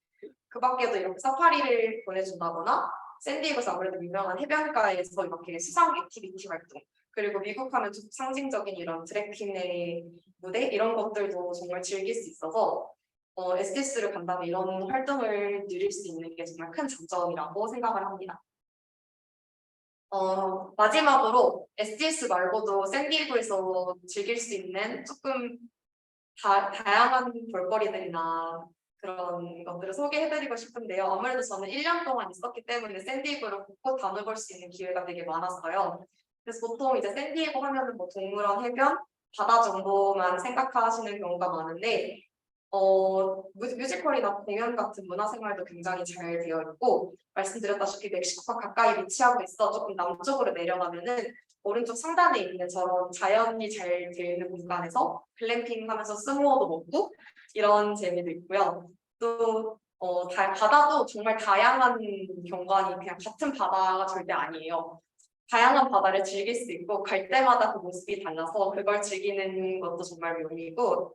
그 밖에도 이렇게 사파리를 보내준다거나 샌디에고에서 아무래도 유명한 해변가에서 이렇게 수상 액티비티 활동 그리고 미국 하면 좀 상징적인 이런 드래퀸의 무대 이런 것들도 정말 즐길 수 있어서 SDS를 간다면 이런 활동을 누릴 수 있는 게 정말 큰 장점이라고 생각을 합니다. 마지막으로 SDS 말고도 샌디에고에서 즐길 수 있는 조금 다양한 볼거리들이나 그런 것들을 소개해드리고 싶은데요. 아무래도 저는 1년 동안 있었기 때문에 샌디에고를 곳곳 다녀볼 수 있는 기회가 되게 많았어요. 그래서 보통 이제 샌디에고 하면은 뭐 동물원, 해변, 바다 정도만 생각하시는 경우가 많은데 뮤지컬이나 공연 같은 문화생활도 굉장히 잘 되어 있고 말씀드렸다시피 멕시코가 가까이 위치하고 있어 조금 남쪽으로 내려가면은 오른쪽 상단에 있는 저런 자연이 잘 되어 있는 공간에서 글램핑 하면서 스모어도 먹고 이런 재미도 있고요. 또 바다도 정말 다양한 경관이 그냥 같은 바다가 절대 아니에요. 다양한 바다를 즐길 수 있고 갈 때마다 그 모습이 달라서 그걸 즐기는 것도 정말 묘미고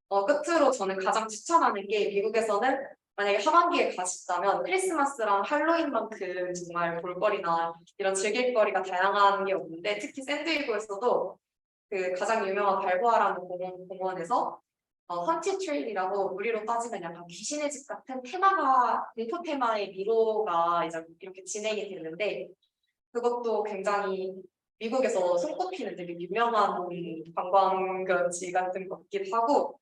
끝으로 저는 가장 추천하는 게 미국에서는 만약에 하반기에 가신다면 크리스마스랑 할로윈만큼 정말 볼거리나 이런 즐길거리가 다양한 게 없는데 특히 샌디에고에서도 그 가장 유명한 발보아라는 공원에서 헌티 트레일이라고 우리로 따지면 약간 귀신의 집 같은 테마가 공포 테마의 미로가 이제 이렇게 진행이 되는데 그것도 굉장히 미국에서 손꼽히는 되게 유명한 관광지 같은 것 같기도 하고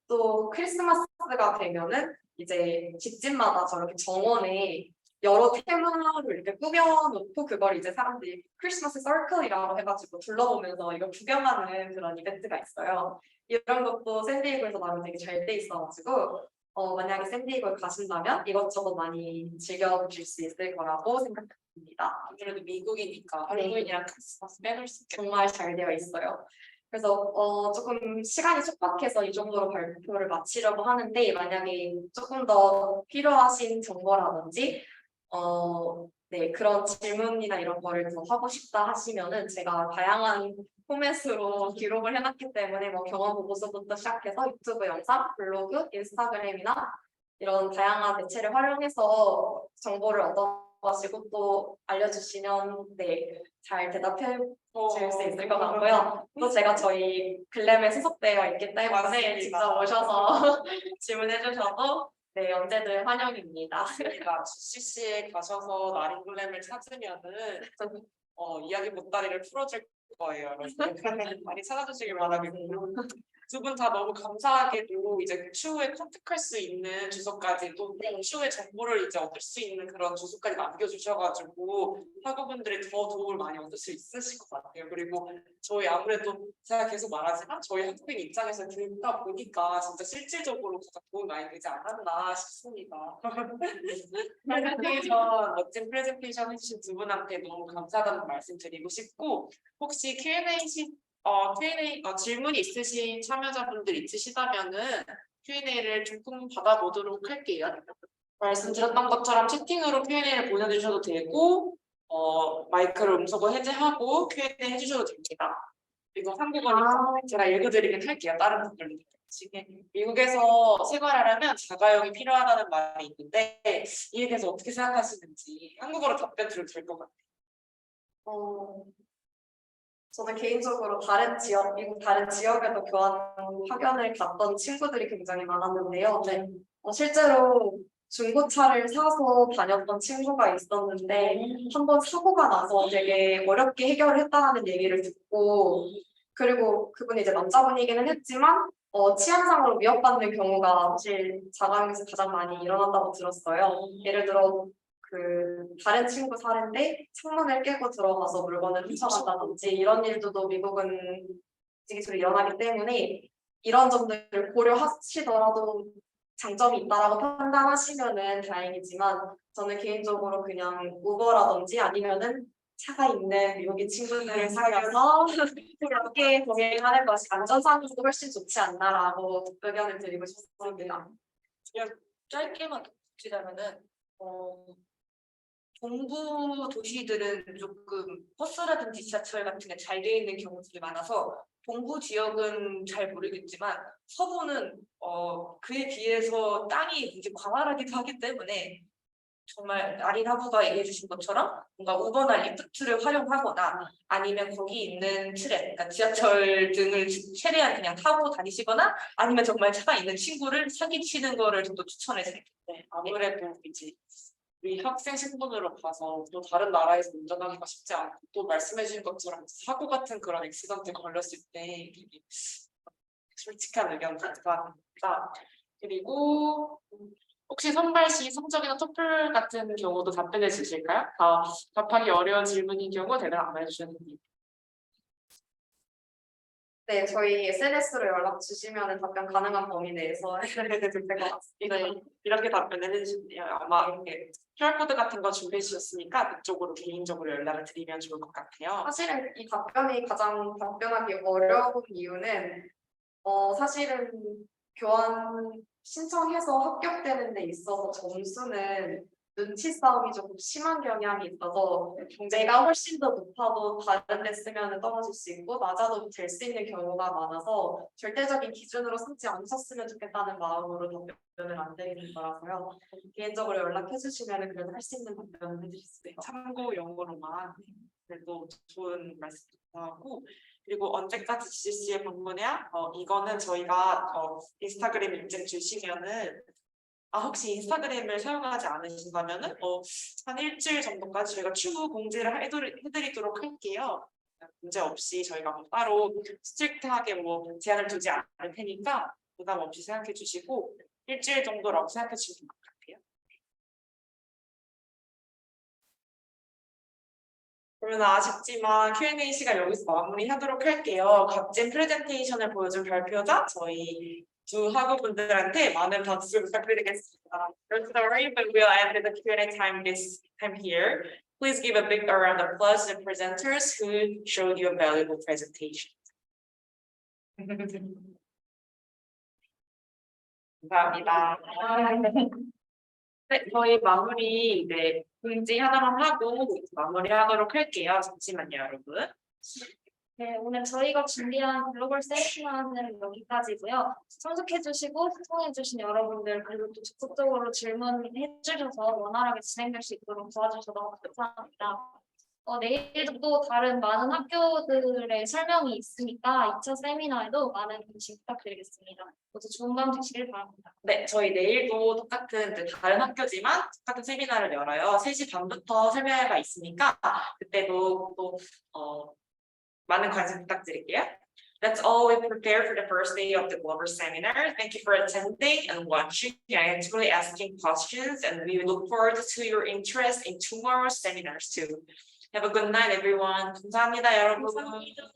또 크리스마스가 되면은 이제 집집마다 저렇게 정원에 여러 테마를 이렇게 꾸며놓고 그걸 이제 사람들이 크리스마스 서클이라고 해가지고 둘러보면서 이거 구경하는 그런 이벤트가 있어요. 이런 것도 샌디에고에서 나름 되게 잘 돼 있어가지고 만약에 샌디에고에 가신다면 이것저것 많이 즐겨보실 수 있을 거라고 생각합니다. 아무래도 미국이니까 네. 할로윈이랑 크리스마스 빼놓을 수 있겠다. 정말 잘 되어 있어요. 그래서 조금 시간이 촉박해서 이 정도로 발표를 마치려고 하는데 만약에 조금 더 필요하신 정보라든지 네, 그런 질문이나 이런 거를 더 하고 싶다 하시면은 제가 다양한 포맷으로 기록을 해놨기 때문에 뭐 경험 보고서부터 시작해서 유튜브 영상, 블로그, 인스타그램이나 이런 다양한 매체를 활용해서 정보를 얻어가시고 또 알려주시면 네, 잘 대답해 줄 수 있을 것 같고요. 또 제가 저희 글램에 소속되어 있기 때문에 맞습니다. 직접 오셔서 질문해 주셔도 네, 언제든 환영입니다. 저희가 GCC에 가셔서 나린글램을 찾으면은 이야기 보따리를 풀어줄 거예요. 많이 찾아주시길 바라겠고 두 분 다 너무 감사하게도 이제 추후에 컨택할 수 있는 주소까지 또 추후에 정보를 이제 얻을 수 있는 그런 주소까지 남겨주셔가지고 학우분들이 더 도움을 많이 얻을 수 있으실 것 같아요. 그리고 저희 아무래도 제가 계속 말하지만 저희 학생 입장에서 듣다 보니까 진짜 실질적으로 가장 도움이 많이 되지 않았나 싶습니다. 프레젠테이션 멋진 프레젠테이션 해주신 두 분한테 너무 감사하다는 말씀 드리고 싶고 혹시 Q&A 질문이 있으신 참여자분들 있으시다면은 Q&A를 조금 받아보도록 할게요. 말씀드렸던 것처럼 채팅으로 Q&A를 보내주셔도 되고 마이크를 음소거 해제하고 Q&A 해주셔도 됩니다. 그리고 한국어니까 제가 읽어드리긴 할게요. 다른 분들도 지금 미국에서 생활하려면 자가용이 필요하다는 말이 있는데 이에 대해서 어떻게 생각하시는지 한국어로 답변 드려도 될 것 같아요. 저는 개인적으로 미국 다른 지역에도 교환 학연을 갔던 친구들이 굉장히 많았는데요. 네. 실제로 중고차를 사서 다녔던 친구가 있었는데 한번 사고가 나서 되게 어렵게 해결을 했다는 얘기를 듣고 그리고 그분이 이제 남자분이기는 했지만 치안상으로 위협받는 경우가 사실 자가용에서 가장 많이 일어난다고 들었어요. 예를 들어 다른 친구 사례인데 창문을 깨고 들어가서 물건을 훔쳐간다든지 이런 일도 미국은 지기적으로 일어나기 때문에 이런 점들을 고려하시더라도 장점이 있다라고 판단하시면은 다행이지만 저는 개인적으로 그냥 우버라든지 아니면은 차가 있는 미국인 친구들을 사귀어서 함께 동행하는 것이 안전상으로도 훨씬 좋지 않나라고 의견을 드리고 싶습니다. 그냥 짧게만 덧붙이자면은 동부 도시들은 조금 버스라든지 지하철 같은 게 잘 돼 있는 경우들이 많아서 동부 지역은 잘 모르겠지만 서부는 그에 비해서 땅이 이제 광활하기도 하기 때문에 정말 아린 하부가 얘기해 주신 것처럼 뭔가 우버나 리프트를 활용하거나 아니면 거기 있는 트램, 그러니까 지하철 등을 최대한 그냥 타고 다니시거나 아니면 정말 차가 있는 친구를 사귀치는 거를 저도 추천해 드립니다. 네, 아무래도 이제 우리 학생 신분으로 봐서 또 다른 나라에서 운전하기가 쉽지 않고 또 말씀해 주신 것처럼 사고 같은 그런 액시던트에 걸렸을 때 되게 솔직한 의견 감사합니다. 그리고 혹시 선발 시 성적이나 토플 같은 경우도 답변해 주실까요? 답하기 어려운 질문인 경우 대답 안 해주셔도 됩니다. 네, 저희 SNS로 연락 주시면 답변 가능한 범위 내에서 해드릴 것 같습니다. 네, 이렇게 답변해 주시면 아마 이렇게 QR코드 같은 거 준비해 주셨으니까 그쪽으로 개인적으로 연락을 드리면 좋을 것 같아요. 사실은 이 답변이 가장 답변하기 어려운 이유는 사실은 교환 신청해서 합격되는 데 있어서 점수는 눈치 싸움이 조금 심한 경향이 있어서 내가 훨씬 더 높아도 다른 데 쓰면 떨어질 수 있고 낮아도 될 수 있는 경우가 많아서 절대적인 기준으로 삼지 않으셨으면 좋겠다는 마음으로 답변을 안 드리는 거라서요. 개인적으로 연락해 주시면 그래도 할 수 있는 답변을 해드릴 수 있어요. 참고용으로만 그래도 좋은 말씀 하고 그리고 언제까지 GCC에 방문해야? 이거는 저희가 인스타그램 인증 주시면은 혹시 인스타그램을 사용하지 않으신다면은 한 일주일 정도까지 저희가 추후 공지를 해드리도록 할게요. 문제 없이 저희가 뭐 따로 스트릭트하게 뭐 제한을 두지 않을 테니까 부담 없이 생각해 주시고 일주일 정도라고 생각해 주시면 될 것 같아요. 그러면 아쉽지만 Q&A 시간 여기서 마무리하도록 할게요. 값진 프레젠테이션을 보여준 발표자 저희 두 학우분들한테 많은 박수 부탁드리겠습니다. That's the right, but we'll end the Q&A time this time here. Please give a big round of applause to the presenters who showed you a valuable presentation. 감사합니다. 네, 저희 마무리 이제 공지 하나만 하고 마무리하도록 할게요. 잠시만요, 여러분. 네, 오늘 저희가 준비한 글로벌 세미나는 여기까지고요. 참석해주시고 소통해주신 여러분들 그리고 또 적극적으로 질문해주셔서 원활하게 진행될 수 있도록 도와주셔서 감사합니다. 내일도 또 다른 많은 학교들의 설명이 있으니까 2차 세미나에도 많은 관심 부탁드리겠습니다. 모두 좋은 밤 되시길 바랍니다. 네, 저희 내일도 똑같은 이제 다른 학교지만 똑같은 세미나를 열어요. 3시 반부터 설명회가 있으니까 그때도 또 많은 관심 부탁드릴게요. That's all we prepared for the first day of the global seminar. Thank you for attending and watching and actually asking questions, and we look forward to your interest in tomorrow's seminars too. Have a good night, everyone. 감사합니다, 여러분. 감사합니다.